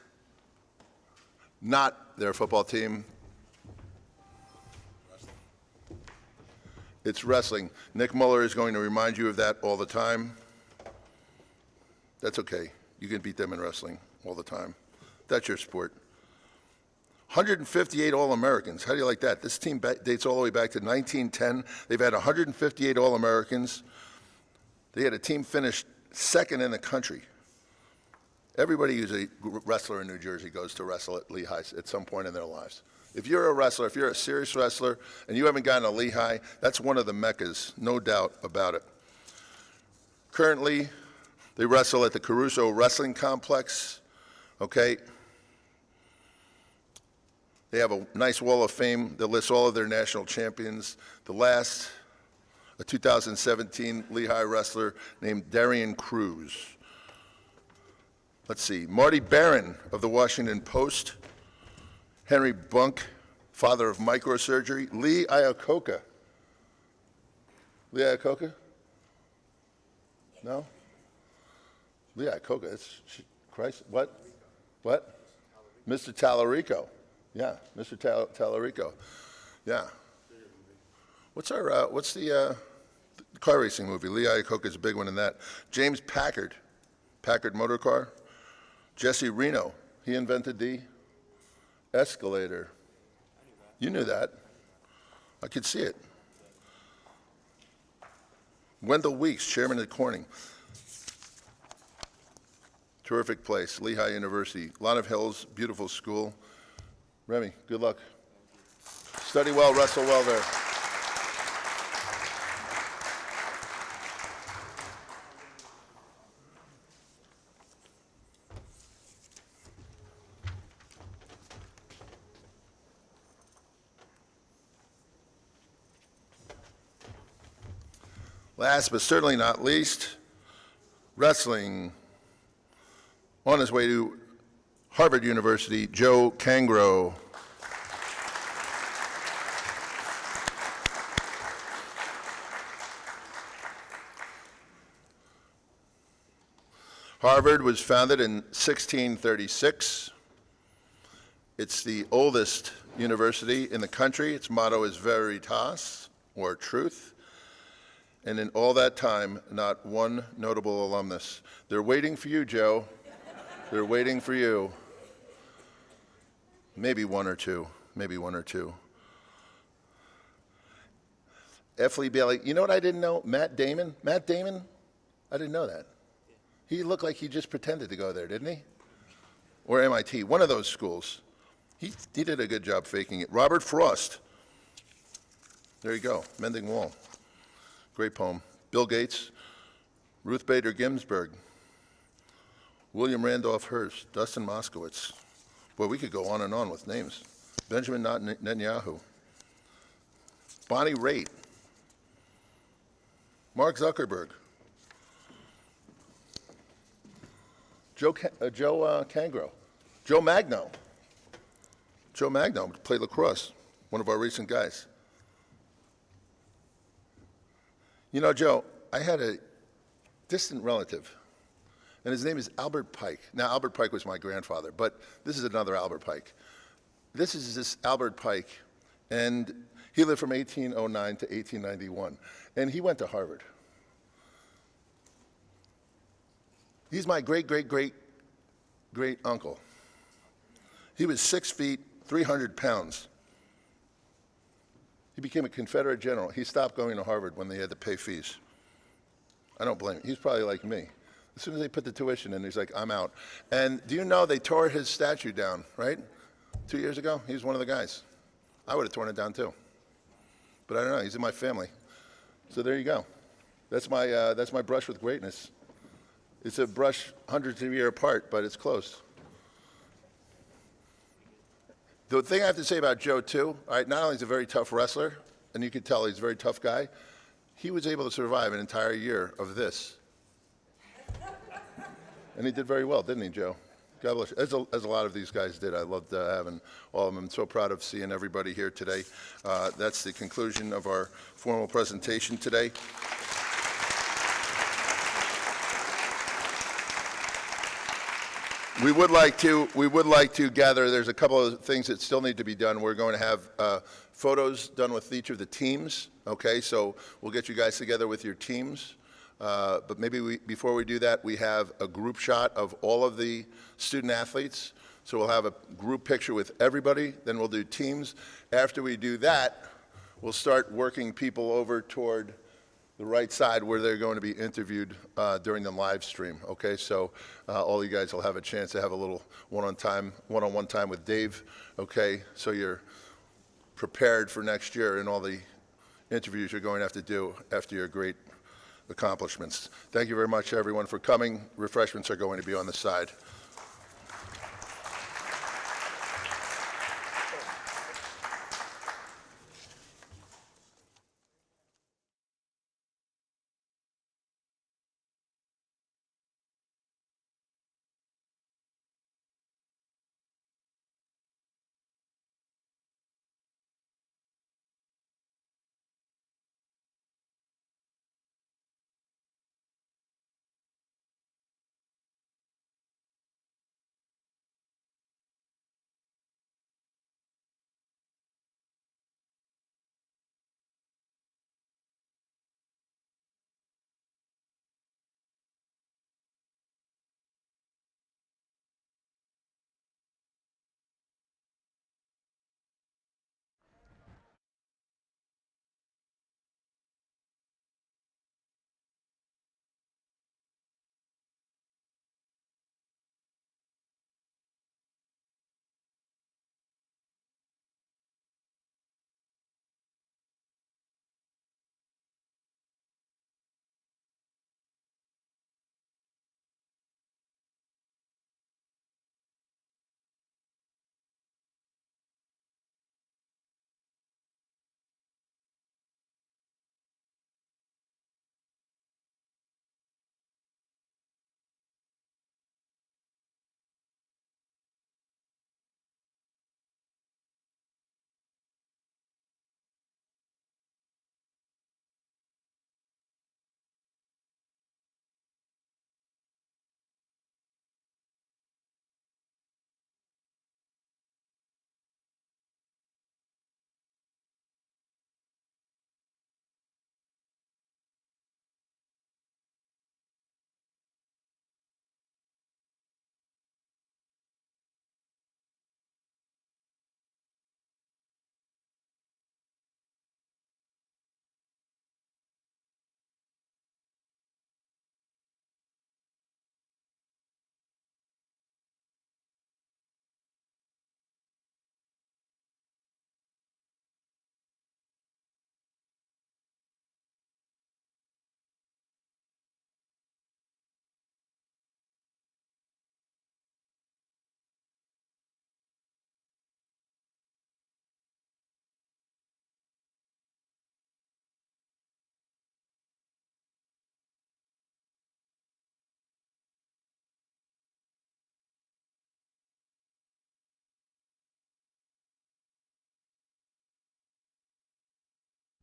not their football team? It's wrestling. Nick Muller is going to remind you of that all the time. That's okay. You can beat them in wrestling all the time. That's your sport. 158 All-Americans. How do you like that? This team dates all the way back to 1910. They've had 158 All-Americans. They had a team finish second in the country. Everybody who's a wrestler in New Jersey goes to wrestle at Lehigh at some point in their lives. If you're a wrestler, if you're a serious wrestler, and you haven't gotten to Lehigh, that's one of the meccas, no doubt about it. Currently, they wrestle at the Caruso Wrestling Complex, okay? They have a nice wall of fame that lists all of their national champions. The last, a 2017 Lehigh wrestler named Darian Cruz. Let's see, Marty Barron of the Washington Post, Henry Bunk, father of microsurgery, Lee Iacocca. Lee Iacocca? No? Lee Iacocca, it's Christ, what? What? Mr. Tallarico. Yeah, Mr. Tallarico. Yeah. What's the car racing movie? Lee Iacocca's a big one in that. James Packard, Packard Motor Car. Jesse Reno, he invented the escalator. You knew that. I could see it. Wendell Weeks, chairman of Corning. Terrific place, Lehigh University. A lot of hills, beautiful school. Remy, good luck. Study well, wrestle well there. Last but certainly not least, wrestling. On his way to Harvard University, Joe Cangro. Harvard was founded in 1636. It's the oldest university in the country. Its motto is Veritas, or truth. And in all that time, not one notable alumnus. They're waiting for you, Joe. They're waiting for you. Maybe one or two. Maybe one or two. F. Lee Bailey. You know what I didn't know? Matt Damon. Matt Damon? I didn't know that. He looked like he just pretended to go there, didn't he? Or MIT. One of those schools. He did a good job faking it. Robert Frost. There you go. Mending Wall. Great poem. Bill Gates. Ruth Bader Ginsburg. William Randolph Hearst. Dustin Moskowitz. Boy, we could go on and on with names. Benjamin Netanyahu. Bonnie Raitt. Mark Zuckerberg. Joe Cangro. Joe Magno. Joe Magno played lacrosse, one of our recent guys. You know, Joe, I had a distant relative, and his name is Albert Pike. Now, Albert Pike was my grandfather, but this is another Albert Pike. This is this Albert Pike, and he lived from 1809 to 1891, and he went to Harvard. He's my great-great-great-great-uncle. He was 6 feet, 300 pounds. He became a Confederate general. He stopped going to Harvard when they had to pay fees. I don't blame him. He's probably like me. As soon as they put the tuition in, he's like, I'm out. And do you know they tore his statue down, right? 2 years ago? He was one of the guys. I would have torn it down too. But I don't know. He's in my family. So there you go. That's my brush with greatness. It's a brush hundreds of years apart, but it's close. The thing I have to say about Joe, too, all right, not only is he a very tough wrestler, and you can tell he's a very tough guy, he was able to survive an entire year of this. And he did very well, didn't he, Joe? God bless you. As a lot of these guys did. I loved having all of them. I'm so proud of seeing everybody here today. That's the conclusion of our formal presentation today. We would like to gather, there's a couple of things that still need to be done. We're going to have photos done with each of the teams, okay? So we'll get you guys together with your teams. But maybe before we do that, we have a group shot of all of the student athletes. So we'll have a group picture with everybody, then we'll do teams. After we do that, we'll start working people over toward the right side where they're going to be interviewed during the live stream, okay? So all you guys will have a chance to have a little one-on-one time with Dave, okay? So you're prepared for next year and all the interviews you're going to have to do after your great accomplishments. Thank you very much, everyone, for coming. Refreshments are going to be on the side.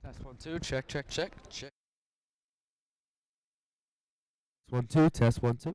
Test 1 2. Check, check, check, check. 1 2. Test 1 2.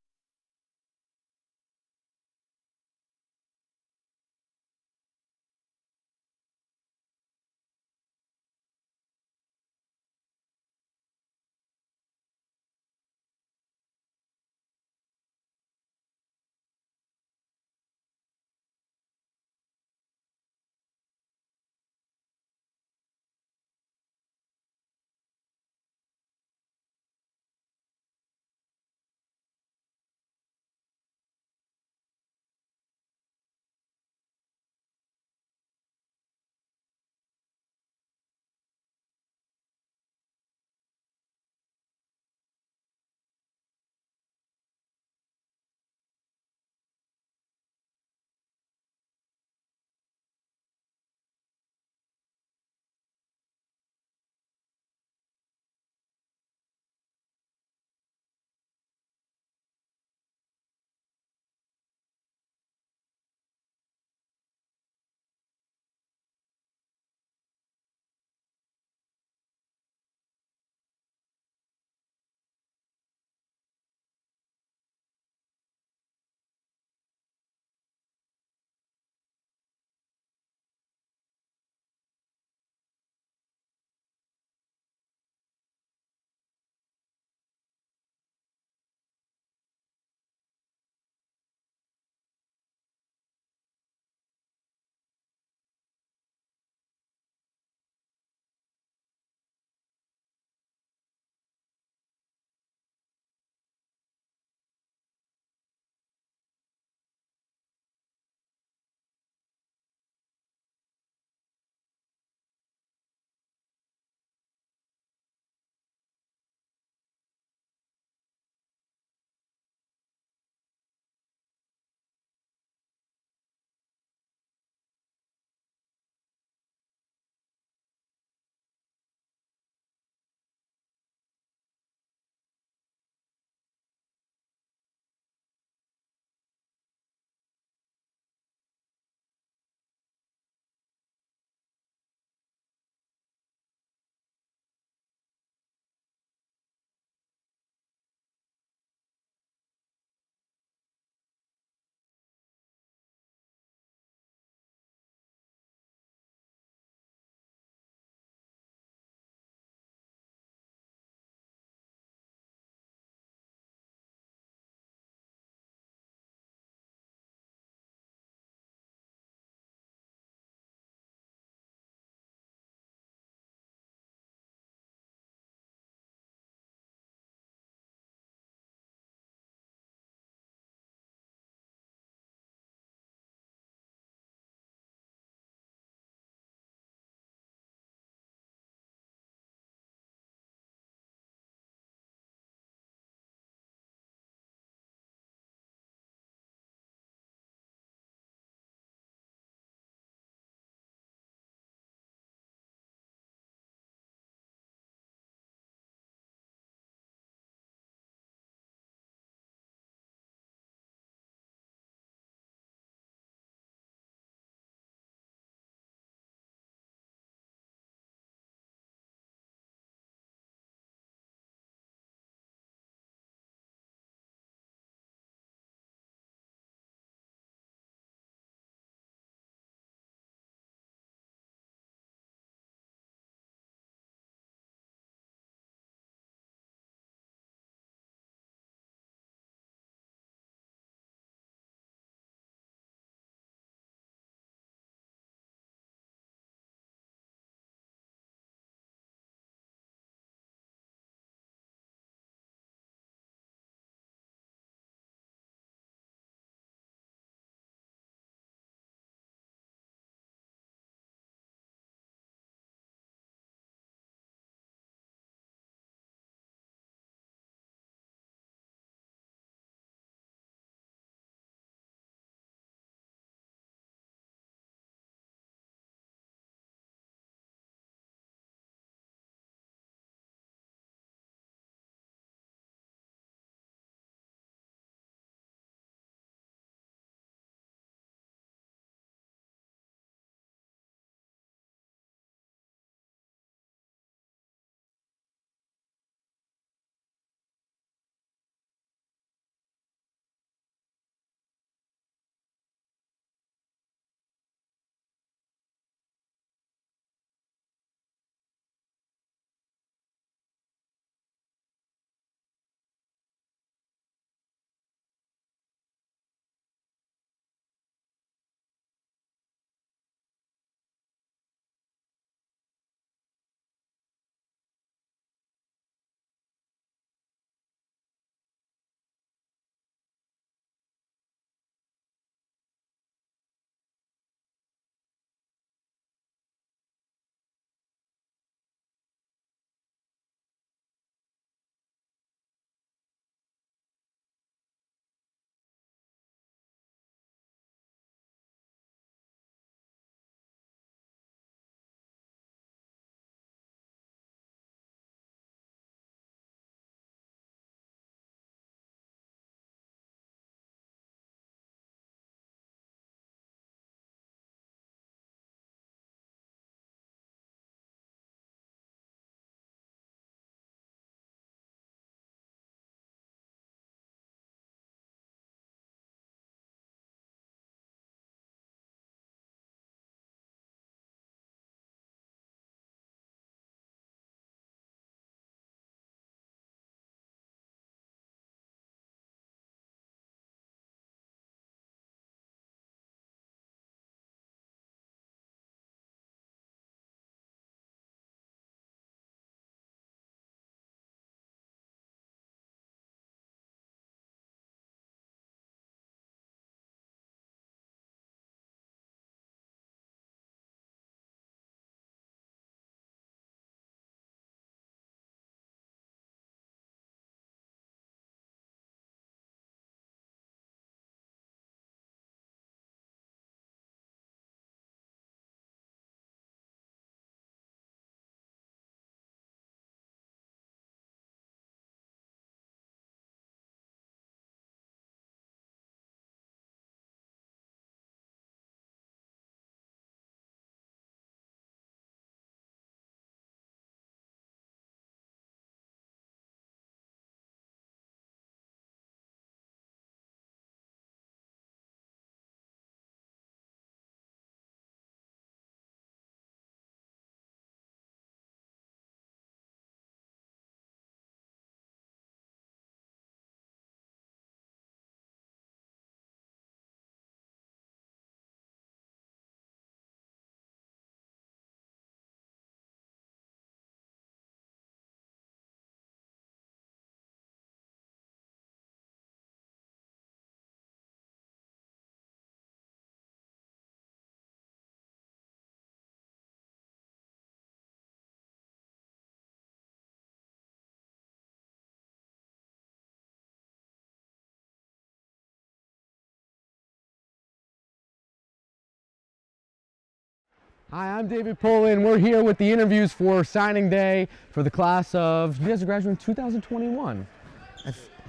Hi, I'm David Poland. We're here with the interviews for signing day for the class of, you guys are graduating 2021.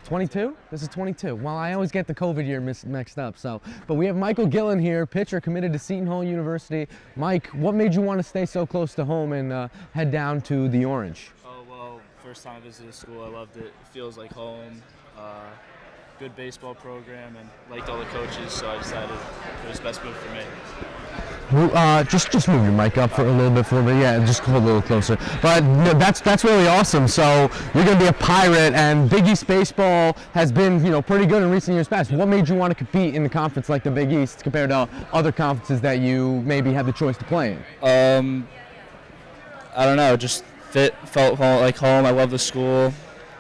22? This is 22. Well, I always get the COVID year mixed up, so. But we have Michael Gillen here, pitcher committed to Seton Hall University. Mike, what made you want to stay so close to home and head down to the Orange? Oh, well, first time I visited school, I loved it. It feels like home. Good baseball program and liked all the coaches, so I decided it was the best move for me. Just move your mic up for a little bit for me. Yeah, just hold a little closer. But no, that's really awesome. So you're going to be a Pirate, and Big East baseball has been pretty good in recent years past. What made you want to compete in the conference like the Big East compared to other conferences that you maybe have the choice to play in? I don't know, just felt like home. I love the school,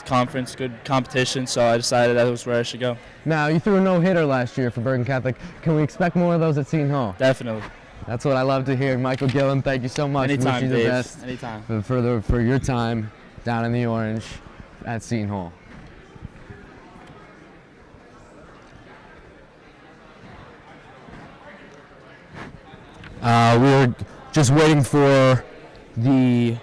conference, good competition, so I decided that was where I should go. Now, you threw a no-hitter last year for Bergen Catholic. Can we expect more of those at Seton Hall? Definitely. That's what I love to hear. Michael Gillen, thank you so much. Anytime, Wish you Dave. the best Anytime. for your time down in the Orange at Seton Hall. We're just waiting for the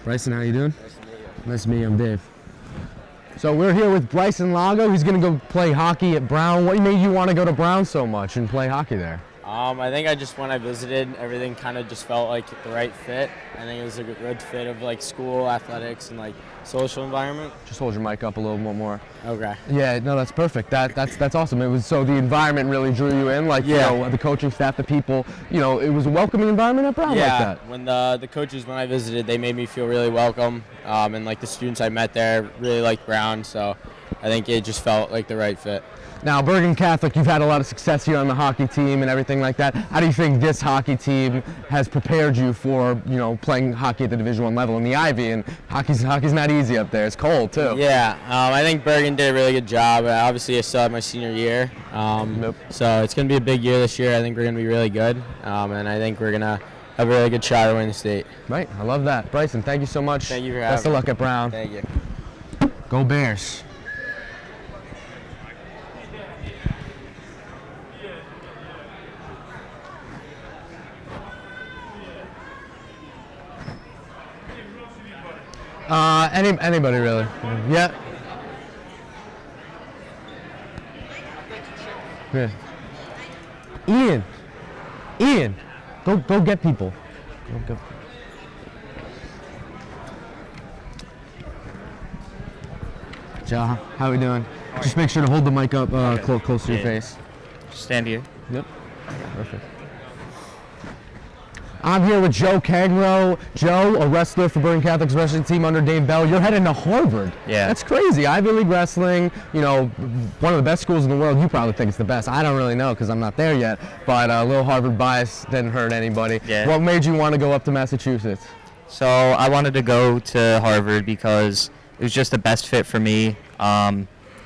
Bryson, how you doing? Nice to meet you. I'm Dave. So we're here with Bryson Lago. He's going to go play hockey at Brown. What made you want to go to Brown so much and play hockey there? I think when I visited, everything kind of just felt like the right fit. I think it was a good fit of like school, athletics, and like social environment. Just hold your mic up a little bit more. Okay. Yeah, no, that's perfect. That's awesome. It was so the environment really drew you in, like the coaching staff, the people. It was a welcoming environment at Brown like that. When the coaches when I visited, they made me feel really welcome, and like the students I met there really liked Brown. So I think it just felt like the right fit. Now, Bergen Catholic, you've had a lot of success here on the hockey team and everything like that. How do you think this hockey team has prepared you for, playing hockey at the Division I level in the Ivy? And hockey's not easy up there. It's cold too. Yeah, I think Bergen did a really good job. Obviously, I still have my senior year, so it's going to be a big year this year. I think we're going to be really good, and I think we're going to have a really good shot at winning the state. Right, I love that. Bryson, thank you so much. Thank you for having me. Best of luck at Brown. Thank you. Go Bears. Anybody really? Yeah. Yeah. Ian, go get people. Go. Joe, how we doing? Just make sure to hold the mic up close to your face. Stand here. Yep. Perfect. I'm here with Joe Kangro. Joe, a wrestler for Bergen Catholic's wrestling team under Dave Bell. You're heading to Harvard. Yeah. That's crazy. Ivy League wrestling, one of the best schools in the world. You probably think it's the best. I don't really know because I'm not there yet. But a little Harvard bias didn't hurt anybody. Yeah. What made you want to go up to Massachusetts? So I wanted to go to Harvard because it was just the best fit for me.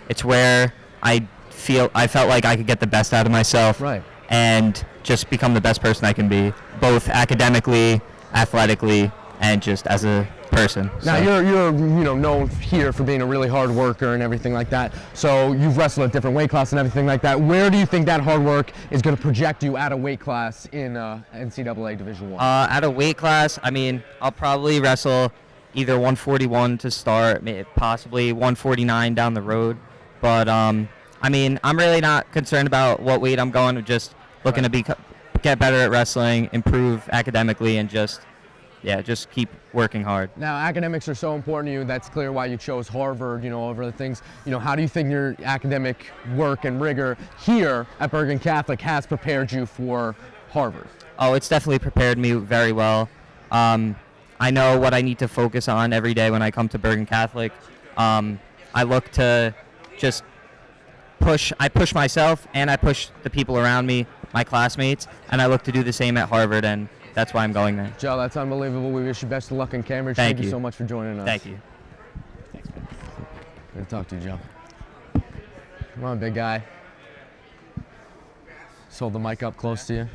It's where I felt like I could get the best out of myself. Right. And just become the best person I can be, both academically, athletically, and just as a person. Now So- you're known here for being a really hard worker and everything like that. So you've wrestled at different weight classes and everything like that. Where do you think that hard work is going to project you at a weight class in NCAA Division I? At a weight class, I'll probably wrestle either 141 to start, possibly 149 down the road. But I'm really not concerned about what weight I'm going. Just looking to get better at wrestling, improve academically, and just keep working hard. Now, academics are so important to you. That's clear why you chose Harvard, over the things. How do you think your academic work and rigor here at Bergen Catholic has prepared you for Harvard? Oh, it's definitely prepared me very well. I know what I need to focus on every day when I come to Bergen Catholic. I look to just push myself and I push the people around me, my classmates, and I look to do the same at Harvard, and that's why I'm going there. Joe, that's unbelievable. We wish you best of luck in Cambridge. Thank you you so much for joining us. Thank you. Good to talk to you, Joe. Come on, big guy. Just hold the mic up close to you.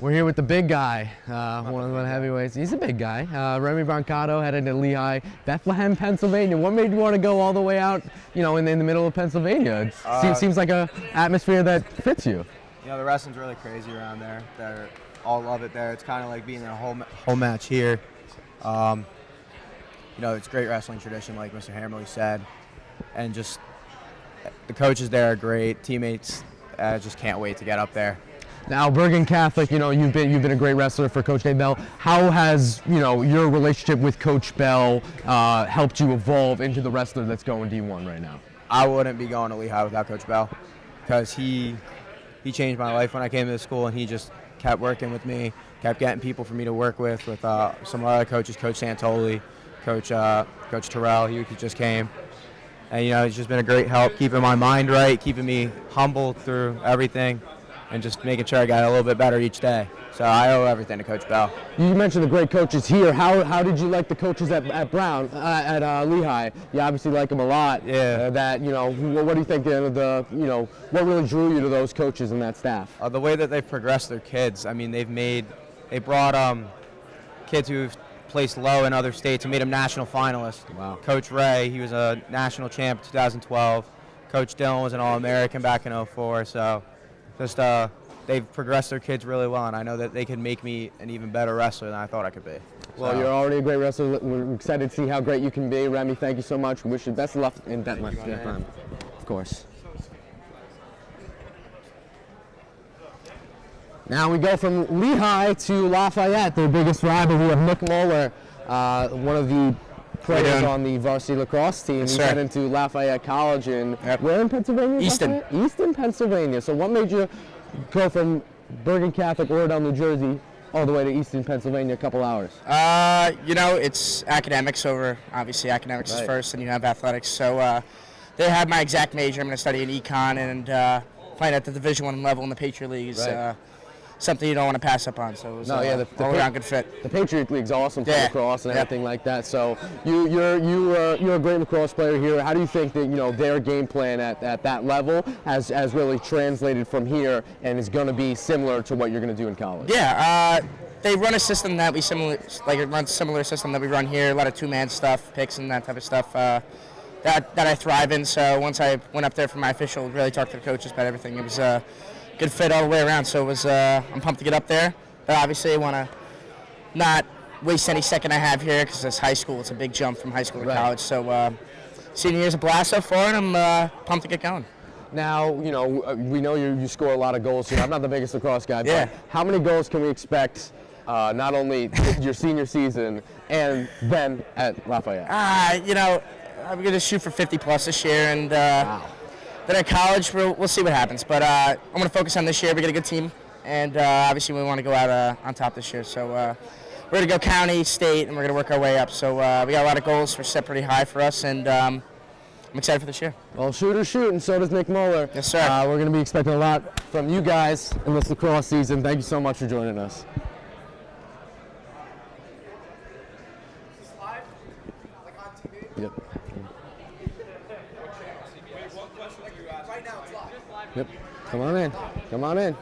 We're here with the big guy, one of the heavyweights. He's a big guy. Remy Brancato headed to Lehigh, Bethlehem, Pennsylvania. What made you want to go all the way out, in the middle of Pennsylvania? It seems like a atmosphere that fits you. The wrestling's really crazy around there. They all love it there. It's kind of like being in a whole match here. It's great wrestling tradition, like Mr. Hammerly said, and just the coaches there are great. Teammates, just can't wait to get up there. Now, Bergen Catholic, you've been a great wrestler for Coach Dave Bell. How has your relationship with Coach Bell helped you evolve into the wrestler that's going D1 right now? I wouldn't be going to Lehigh without Coach Bell, because he changed my life when I came to the school, and he just kept working with me, kept getting people for me to work with some other coaches, Coach Santoli, Coach Terrell, he just came. And it's just been a great help keeping my mind right, keeping me humble through everything, and just making sure I got a little bit better each day. So I owe everything to Coach Bell. You mentioned the great coaches here. How did you like the coaches at Lehigh? You obviously like them a lot. Yeah. What do you think what really drew you to those coaches and that staff? The way that they've progressed their kids. I mean, they brought kids who've placed low in other states and made them national finalists. Wow. Coach Ray, he was a national champ in 2012. Coach Dillon was an All-American back in 2004. So just they've progressed their kids really well, and I know that they can make me an even better wrestler than I thought I could be. Well, you're already a great wrestler. We're excited to see how great you can be. Remy, thank you so much. We wish you the best of luck in Bethlehem. Of course. Now we go from Lehigh to Lafayette, their biggest rival. We have Nick Moeller, one of the players on the varsity lacrosse team. He's heading to Lafayette College where in Pennsylvania? Easton. Easton, Pennsylvania. So what made you go from Bergen Catholic, Oradell, New Jersey, all the way to Easton, Pennsylvania, a couple hours? It's academics over, obviously academics is first, and you have athletics. So they have my exact major. I'm going to study in econ and playing at the Division I level in the Patriot League is something you don't want to pass up on. So it was all-around good fit. The Patriot League's awesome for lacrosse and everything like that. So you're a great lacrosse player here. How do you think that their game plan at that level has really translated from here and is going to be similar to what you're going to do in college? Yeah, they run a system that similar system that we run here. A lot of two-man stuff, picks and that type of stuff. That I thrive in. So once I went up there for my official, really talked to the coaches about everything. It was good fit all the way around, so it was. I'm pumped to get up there, but obviously I want to not waste any second I have here because it's high school. It's a big jump from high school to college. So senior year's a blast so far, and I'm pumped to get going. Now, we know you score a lot of goals here. I'm not the biggest lacrosse guy, but how many goals can we expect not only your senior season and then at Lafayette? I'm going to shoot for 50 plus this year, and then at college, we'll see what happens. But I'm going to focus on this year. We got a good team, and obviously we want to go out on top this year. So we're going to go county, state, and we're going to work our way up. So we got a lot of goals. We're set pretty high for us, and I'm excited for this year. Well, shooters shoot, and so does Nick Moeller. Yes, sir. We're going to be expecting a lot from you guys in this lacrosse season. Thank you so much for joining us. Yep. Yep. Come on in. Come on in.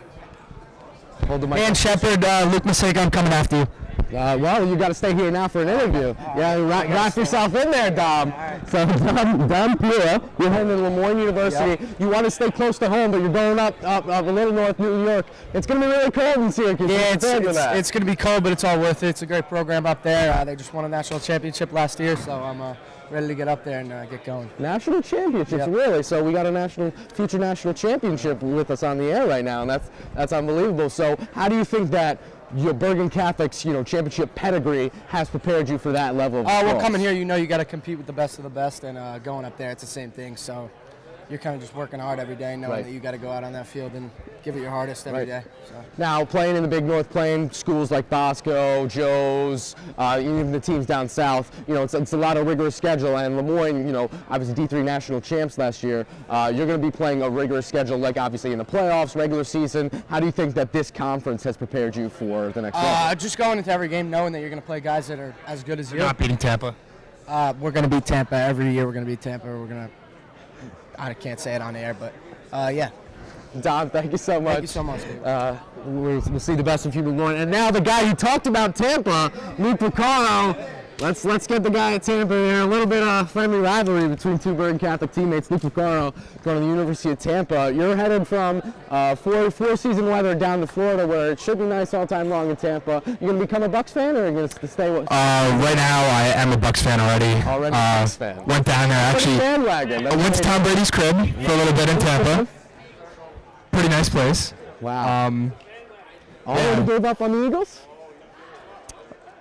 Hold the mic. Dan Shepard, Luke Masek, I'm coming after you. Well, you got to stay here now for an interview. Wrap yourself in there, Dom. So, Dom Pura, you're heading to Lemoyne University. You want to stay close to home, but you're going up a little north New York. It's going to be really cold in Syracuse. Yeah, it's going to be cold, but it's all worth it. It's a great program up there. They just won a national championship last year, so I'm ready to get up there and get going. National championships, really? So we got a future national championship with us on the air right now, and that's unbelievable. So how do you think that your Bergen Catholic's championship pedigree has prepared you for that level of well, coming here, you got to compete with the best of the best, and going up there, it's the same thing. So you're kind of just working hard every day, knowing that you got to go out on that field and give it your hardest every day. So. Now, playing in the Big North, playing schools like Bosco, Joe's, even the teams down south, it's a lot of rigorous schedule. And Lemoyne, obviously D3 national champs last year. You're going to be playing a rigorous schedule, like obviously in the playoffs, regular season. How do you think that this conference has prepared you for the next level? Just going into every game, knowing that you're going to play guys that are as good as you. You're not beating Tampa. We're going to beat Tampa every year. We're going to beat Tampa. I can't say it on air, but yeah. Dom, thank you so much. Thank you so much, dude. We'll see the best of you going. And now the guy who talked about Tampa, Luke Picaro. Let's get the guy at Tampa here. A little bit of friendly rivalry between two Bergen Catholic teammates. Luke Picaro going to the University of Tampa. You're headed from four-season weather down to Florida, where it should be nice all time long in Tampa. You going to become a Bucks fan, or are you going to stay with? Right now, I am a Bucks fan already. Already a Bucks fan. Went down there actually. Bandwagon. I went to Tom Brady's crib for a little bit in Tampa. Pretty nice place. Wow. Already gave up on the Eagles?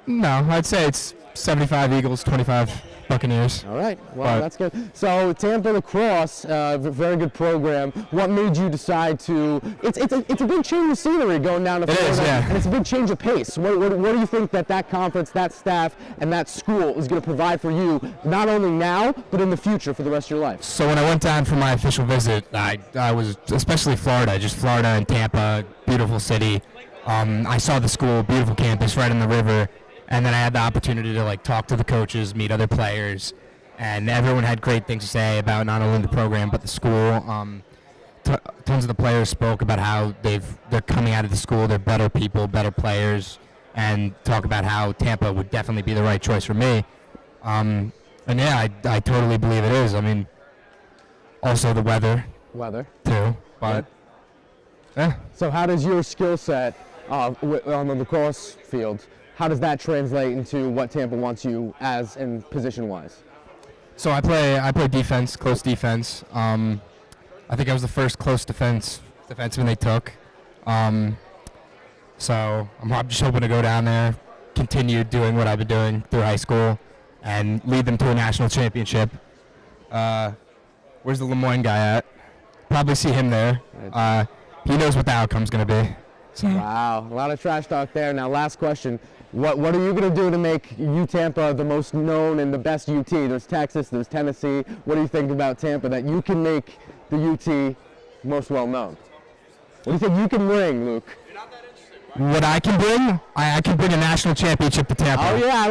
No, I'd say it's 75 Eagles, 25 Buccaneers. All right. Well, that's good. So Tampa lacrosse, very good program. What made you decide to? It's a big change of scenery going down to Florida. It is, yeah. And it's a big change of pace. What do you think that conference, that staff, and that school is going to provide for you, not only now but in the future for the rest of your life? So when I went down for my official visit, I was especially Florida, just Florida and Tampa, beautiful city. I saw the school, beautiful campus right on the river. And then I had the opportunity to talk to the coaches, meet other players, and everyone had great things to say about not only the program but the school. Tons of the players spoke about how they're coming out of the school, they're better people, better players, and talk about how Tampa would definitely be the right choice for me. And yeah, I totally believe it is. I mean, also the weather too, but yeah. So how does your skill set on the lacrosse field? How does that translate into what Tampa wants you as in position-wise? So I play defense, close defense. I think I was the first close defenseman they took. So I'm just hoping to go down there, continue doing what I've been doing through high school, and lead them to a national championship. Where's the Lemoyne guy at? Probably see him there. He knows what the outcome's going to be. So. Wow, a lot of trash talk there. Now, last question. What are you going to do to make Tampa the most known and the best UT? There's Texas, there's Tennessee. What do you think about Tampa that you can make the UT most well known? What do you think you can bring, Luke? What I can bring? I can bring a national championship to Tampa. Oh yeah, I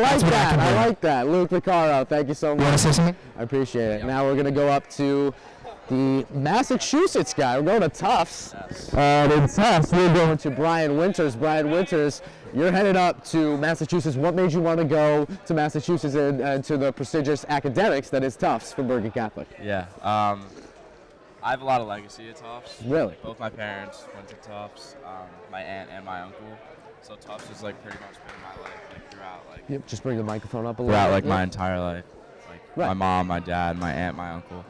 like that. Luke Picaro, thank you so much. You want to say something? I appreciate it. Now we're going to go up to the Massachusetts guy. We're going to Tufts. In Tufts, we're going to Brian Winters. Brian Winters, you're headed up to Massachusetts. What made you want to go to Massachusetts and to the prestigious academics that is Tufts for Bergen Catholic? Yeah, I have a lot of legacy at Tufts. Really? Both my parents went to Tufts, my aunt and my uncle. So Tufts has pretty much been my life throughout Yep, just bring the microphone up a little throughout bit. my entire life. My mom, my dad, my aunt, my uncle.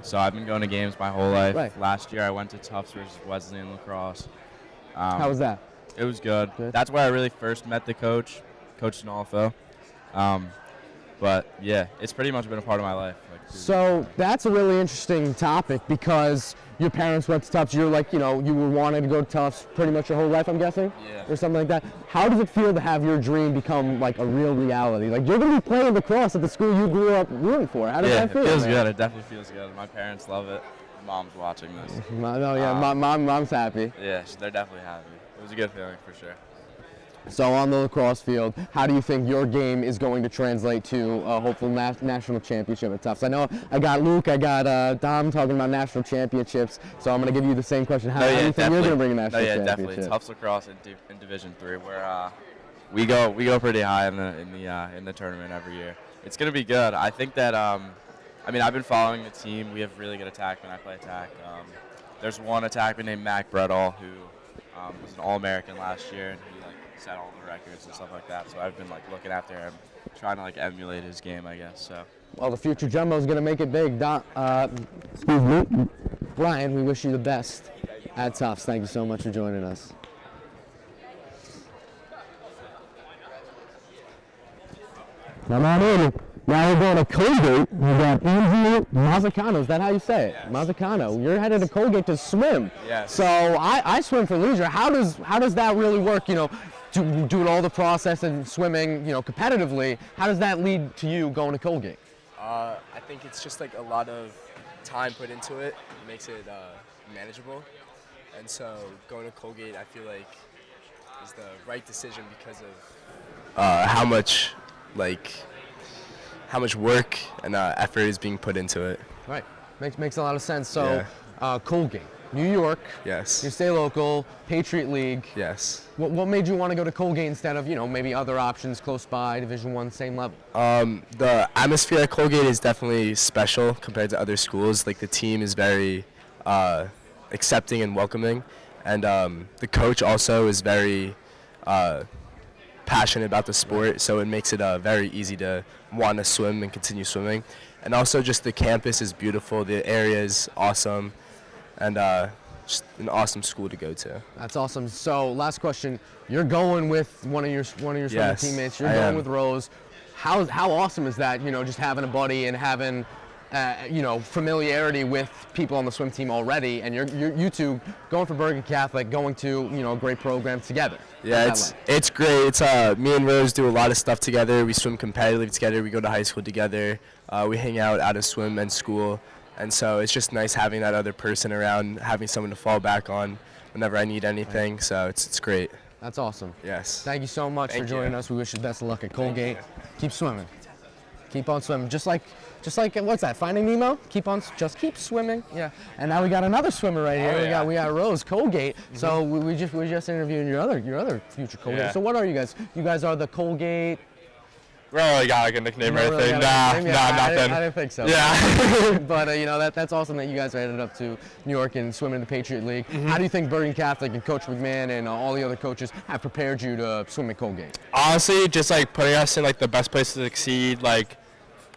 So I've been going to games my whole life. Right. Last year I went to Tufts versus Wesleyan lacrosse. How was that? It was good. That's where I really first met the coach, Coach Dinolfo. But yeah, it's pretty much been a part of my life. So that's a really interesting topic because your parents went to Tufts. You're you were wanting to go to Tufts pretty much your whole life, I'm guessing? Yeah. Or something like that. How does it feel to have your dream become a real reality? You're going to be playing lacrosse at the school you grew up rooting for. How does that feel? It feels good. It definitely feels good. My parents love it. My mom's watching this. Mom's happy. Yeah, they're definitely happy. It was a good feeling for sure. So on the lacrosse field, how do you think your game is going to translate to a hopeful national championship at Tufts? I know I got Luke, I got Dom talking about national championships, so I'm going to give you the same question. How do you think you're going to bring a national championship? Definitely. Tufts lacrosse in Division III, where we go pretty high in the tournament every year. It's going to be good. I think that I've been following the team. We have really good attackmen. I play attack. There's one attackman named Mac Bredall who was an All-American last year, and he set all the records and stuff like that. So I've been looking after him, trying to emulate his game, I guess. So. Well, the future Jumbo is going to make it big. Excuse me, Brian. We wish you the best at Tufts. Thank you so much for joining us. Come on in. Now we're going to Colgate. We got Andrew Mazzacano. Is that how you say it? Yes. Mazzacano. You're headed to Colgate to swim. Yes. So I swim for leisure. How does that really work? Doing all the process and swimming, competitively. How does that lead to you going to Colgate? I think it's just a lot of time put into it. It makes it manageable. And so going to Colgate, I feel is the right decision because of how much work and effort is being put into it. Right. Makes a lot of sense. So, Yeah. Colgate, New York. Yes. You stay local, Patriot League. Yes. What made you want to go to Colgate instead of, maybe other options close by, Division I, same level? The atmosphere at Colgate is definitely special compared to other schools. Like, the team is very accepting and welcoming, and the coach also is very passionate about the sport, so it makes it very easy to want to swim and continue swimming. And also just the campus is beautiful, the area is awesome, and just an awesome school to go to. That's awesome. So last question, you're going with one of your swimming Yes, teammates, you're I going am. with Rose. How awesome is that, just having a buddy and having familiarity with people on the swim team already, and you two going for Bergen Catholic, going to a great program together. Yeah, it's great. It's me and Rose do a lot of stuff together. We swim competitively together. We go to high school together. We hang out of swim and school, and so it's just nice having that other person around, having someone to fall back on whenever I need anything. So it's great. That's awesome. Yes. Thank you so much for joining us. We wish you best of luck at Colgate. Keep swimming. Keep on swimming. Just like what's that? Finding Nemo. Just keep swimming. Yeah. And now we got another swimmer right here. We got Rose Colgate. So we just interviewing your other future Colgate. Yeah. So what are you guys? You guys are the Colgate. We don't really got like a nickname or You don't really anything. got a Nah, nickname? Yeah, nothing. I didn't think so. Yeah. But that's awesome that you guys are headed up to New York and swimming in the Patriot League. How do you think Bergen Catholic and Coach McMahon and all the other coaches have prepared you to swim at Colgate? Honestly, just like putting us in like the best place to succeed, like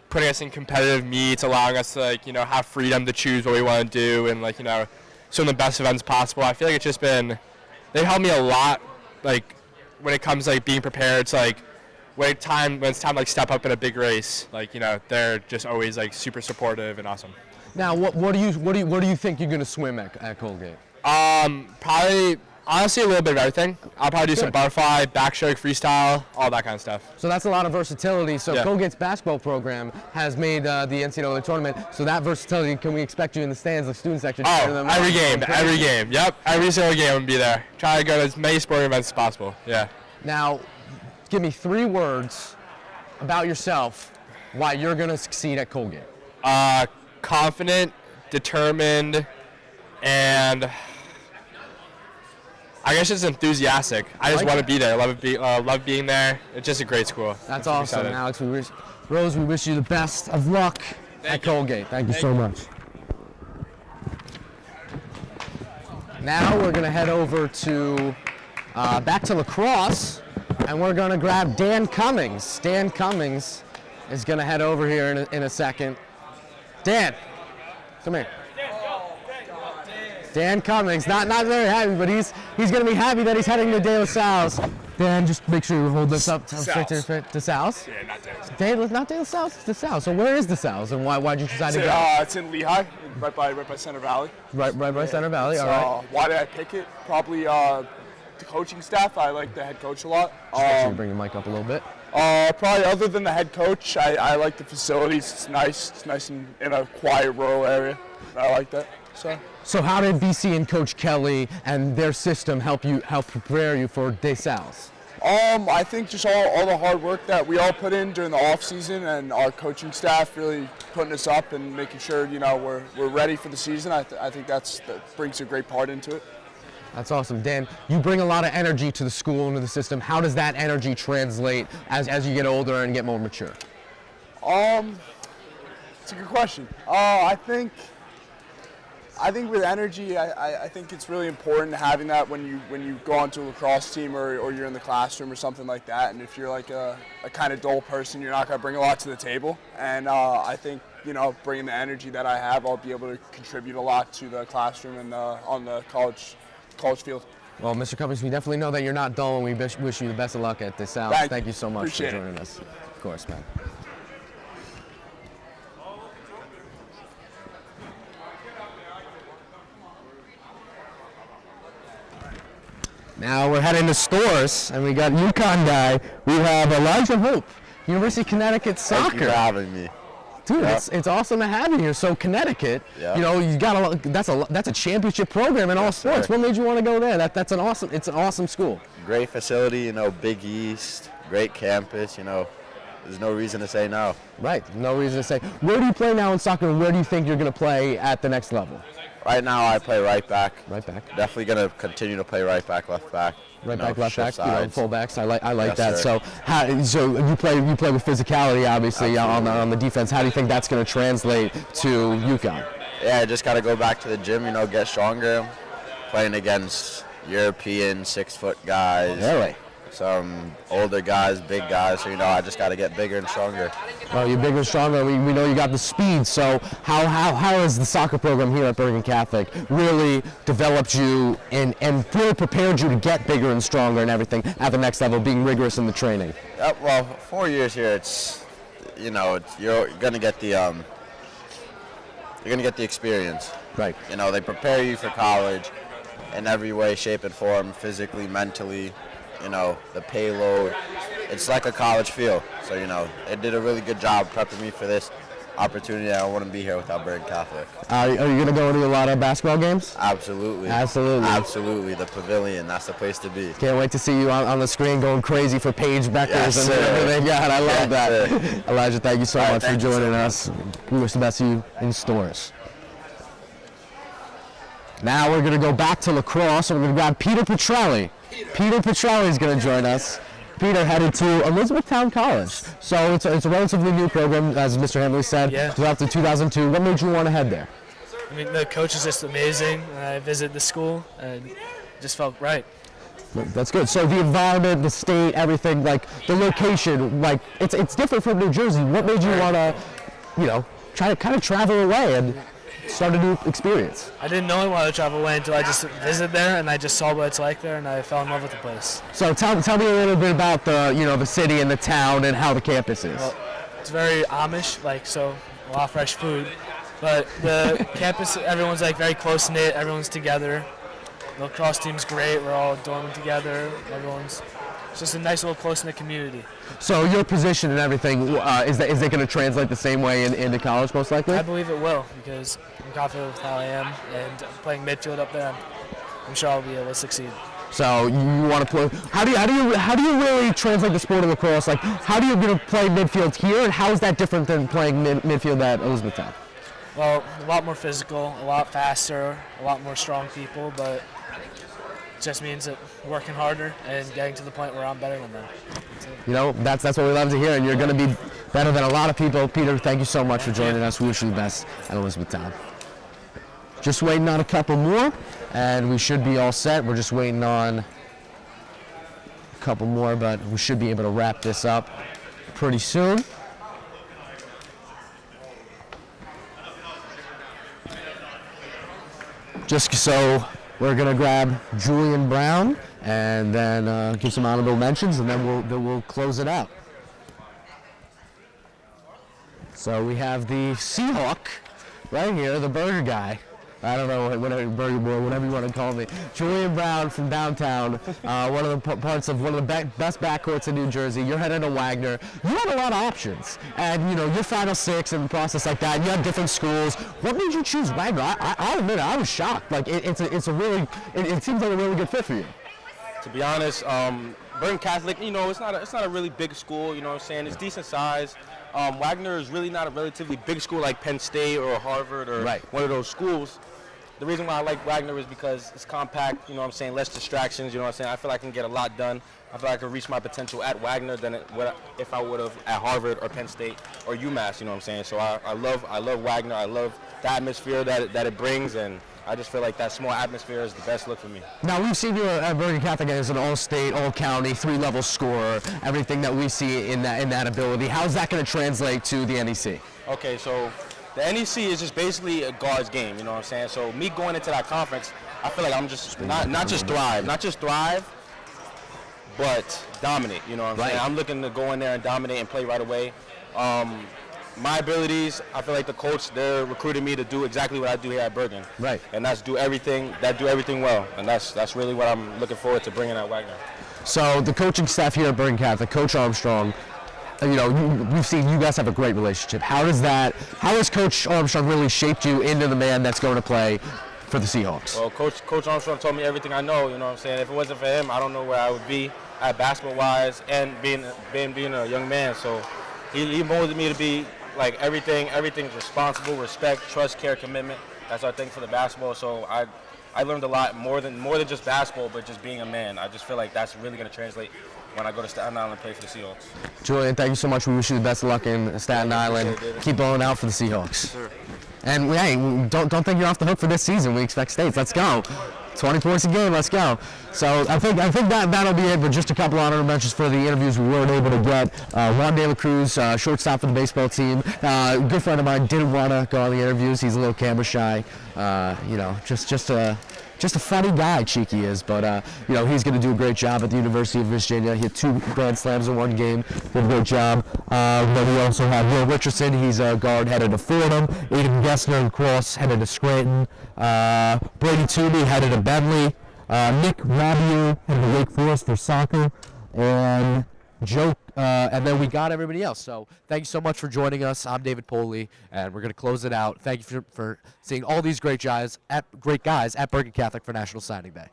putting us in competitive meets, allowing us to have freedom to choose what we want to do, and swim the best events possible. I feel like it's just been, they helped me a lot, like when it comes to being prepared. It's like when it's time to step up in a big race, they're just always super supportive and awesome. Now, what do you think you're gonna swim at Colgate? Probably honestly a little bit of everything. I'll probably do some Good. butterfly, backstroke, freestyle, all that kind of stuff. So that's a lot of versatility. So Yeah. Colgate's basketball program has made the NCAA tournament. So that versatility, can we expect you in the stands, the student section? cheering them on? Every game. Yep, every single game I'm gonna be there. Try to go to as many sporting events as possible. Yeah. Now, give me 3 words about yourself why you're gonna succeed at Colgate. Confident, determined, and I guess just enthusiastic. I just want to be there. Love being there. It's just a great school. That's I'm awesome, excited. Alex. Rose, we wish you the best of luck at Colgate. Thank you so much. Now we're going to head over to back to lacrosse, and we're going to grab Dan Cummings. Dan Cummings is going to head over here in a second. Dan, come here. Dan Cummings, not very happy, but he's going to be happy that he's heading to De La Salle's. Dan, just make sure you hold this up straight to Sal's. Yeah, not there. Not De La Salle's, it's De Salle's. So where is De Salle's, and why'd you decide to go? It's in Lehigh, right by Center Valley. Right by Center Valley, all right. Why did I pick it? Probably the coaching staff. I like the head coach a lot. Just make sure you bring the mic up a little bit. Probably other than the head coach, I like the facilities. It's nice. It's nice in a quiet rural area. I like that. So how did BC and Coach Kelly and their system help prepare you for De Salle's? I think just all the hard work that we all put in during the off season, and our coaching staff really putting us up and making sure we're ready for the season. I think that brings a great part into it. That's awesome. Dan, you bring a lot of energy to the school and to the system. How does that energy translate as you get older and get more mature? It's a good question. I think with energy, I think it's really important having that when you go onto a lacrosse team or you're in the classroom or something like that. And if you're like a kind of dull person, you're not going to bring a lot to the table. And I think bringing the energy that I have, I'll be able to contribute a lot to the classroom and on the college field. Well, Mr. Cummings, we definitely know that you're not dull, and we wish you the best of luck at De Salle's. Thank you so much for joining us. Of course, man. Now we're heading to stores, and we got UConn guy. We have Elijah Hope, University of Connecticut soccer. Thank you for having me. Dude, it's awesome to have you here. So Connecticut, Yeah. You got that's a championship program in all sports. sir. What made you want to go there? It's an awesome school. Great facility, Big East, great campus, there's no reason to say no. Right, no reason to say. Where do you play now in soccer, and where do you think you're going to play at the next level? Right now, I play right back. Right back. Definitely going to continue to play right back, left back. Right you know, back, left back, shift sides. fullbacks. I like Yes, that. sir. So you play with physicality, obviously, on the defense. How do you think that's going to translate to UConn? Yeah, I just got to go back to the gym, you know, get stronger. Playing against European 6-foot guys. Really? Some older guys, big guys. So, you know, I just got to get bigger and stronger. Well, you're bigger and stronger. We know you got the speed. So how has the soccer program here at Bergen Catholic really developed you and really prepared you to get bigger and stronger and everything at the next level, being rigorous in the training? Well, 4 years here, it's, you know, you're gonna get the experience. Right. You know, they prepare you for college in every way, shape, and form, physically, mentally. You know, the payload. It's like a college feel. So, you know, they did a really good job prepping me for this opportunity. I wouldn't be here without Bergen Catholic. Are you going to go to a lot of basketball games? Absolutely. Absolutely. Absolutely. The pavilion, that's the place to be. Can't wait to see you on the screen going crazy for Paige Beckers Yes, and everything. God, I love Yes, that. Elijah, thank you so All right, much for thank you so joining much. us. We wish the best of you in stores. Now we're going to go back to lacrosse, and we're going to grab Peter Petrelli. Peter Petrelli is going to join us. Peter headed to Elizabethtown College. So it's a relatively new program, as Mr. Henley said. Yeah. So after 2002, what made you want to head there? I mean, the coach is just amazing. I visited the school and it just felt right. That's good. So the environment, the state, everything, like the location, like it's different from New Jersey. What made you want to, you know, try to kind of travel away and start a new experience? I didn't know I wanted to travel away until I just visited there and I just saw what it's like there and I fell in love with the place. So tell me a little bit about the city and the town and how the campus is. Well, it's very Amish, like, so a lot of fresh food. But the campus, everyone's like very close knit. Everyone's together. The lacrosse team's great. We're all dorming together. It's just a nice little close knit community. So your position and everything, is it going to translate the same way into college most likely? I believe it will because I'm confident with how I am and playing midfield up there. I'm sure I'll be able to succeed. So you want to play? How do you really translate the sport of lacrosse? Like, how do you going to play midfield here, and how is that different than playing midfield at Elizabethtown? Well, a lot more physical, a lot faster, a lot more strong people, but it just means that working harder and getting to the point where I'm better than them. You know, that's what we love to hear, and you're going to be better than a lot of people. Peter, thank you so much for joining us. We wish you the best at Elizabethtown. Just waiting on a couple more, and we should be all set. We're just waiting on a couple more, but we should be able to wrap this up pretty soon. Just so we're gonna grab Julian Brown and then give some honorable mentions, and then we'll close it out. So we have the Seahawk right here, the burger guy. I don't know, whatever, burger boy, whatever you want to call me. Julian Brown from downtown, one of the parts of one of the best backcourts in New Jersey. You're headed to Wagner. You have a lot of options, and you know your Final Six and process like that. You have different schools. What made you choose Wagner? I'll admit it, I was shocked. Like it seems like a really good fit for you. To be honest, Bergen Catholic, you know, it's not a really big school. You know what I'm saying? It's decent size. Wagner is really not a relatively big school like Penn State or Harvard or one of those schools. The reason why I like Wagner is because it's compact, you know what I'm saying, less distractions, you know what I'm saying. I feel like I can get a lot done. I feel like I can reach my potential at Wagner than if I would have at Harvard or Penn State or UMass, you know what I'm saying. So I love Wagner. I love the atmosphere that it brings, and I just feel like that small atmosphere is the best look for me. Now, we've seen you at Bergen Catholic as an all-state, all-county, 3-level scorer, everything that we see in that ability. How's that going to translate to the NEC? Okay, so the NEC is just basically a guard's game, you know what I'm saying? So me going into that conference, I feel like I'm just not just thrive, but dominate, you know what I'm saying? I'm looking to go in there and dominate and play right away. My abilities, I feel like the coach, they're recruiting me to do exactly what I do here at Bergen. Right. And that's do everything well. And that's really what I'm looking forward to bringing at Wagner. So the coaching staff here at Bergen Catholic, Coach Armstrong, you know, we've seen you guys have a great relationship. How has Coach Armstrong really shaped you into the man that's going to play for the Seahawks? Well, Coach Armstrong told me everything I know, you know what I'm saying? If it wasn't for him, I don't know where I would be at basketball-wise and being a young man. So He molded me to be like everything's responsible, respect, trust, care, commitment. That's our thing for the basketball. So I learned a lot more than just basketball, but just being a man. I just feel like that's really going to translate when I go to Staten Island and play for the Seahawks. Julian, thank you so much. We wish you the best of luck in Staten Island. Keep blowing out for the Seahawks. Sure. And hey, don't think you're off the hook for this season. We expect states. Let's go. 20 points a game. Let's go. So I think that'll be it. But just a couple honorable mentions for the interviews we weren't able to get. Juan De La Cruz, shortstop for the baseball team. Good friend of mine, didn't want to go on the interviews. He's a little camera shy. Just a funny guy, Cheeky is, but he's going to do a great job at the University of Virginia. He had 2 grand slams in one game. Did a great job. Then we also have Will Richardson. He's a guard headed to Fordham. Aiden Gessner, of course, headed to Scranton. Brady Toomey headed to Bentley. Nick Rabier headed to Wake Forest for soccer. And Joe, and then we got everybody else. So thank you so much for joining us. I'm David Poley, and we're going to close it out. Thank you for seeing all these great guys at Bergen Catholic for National Signing Day.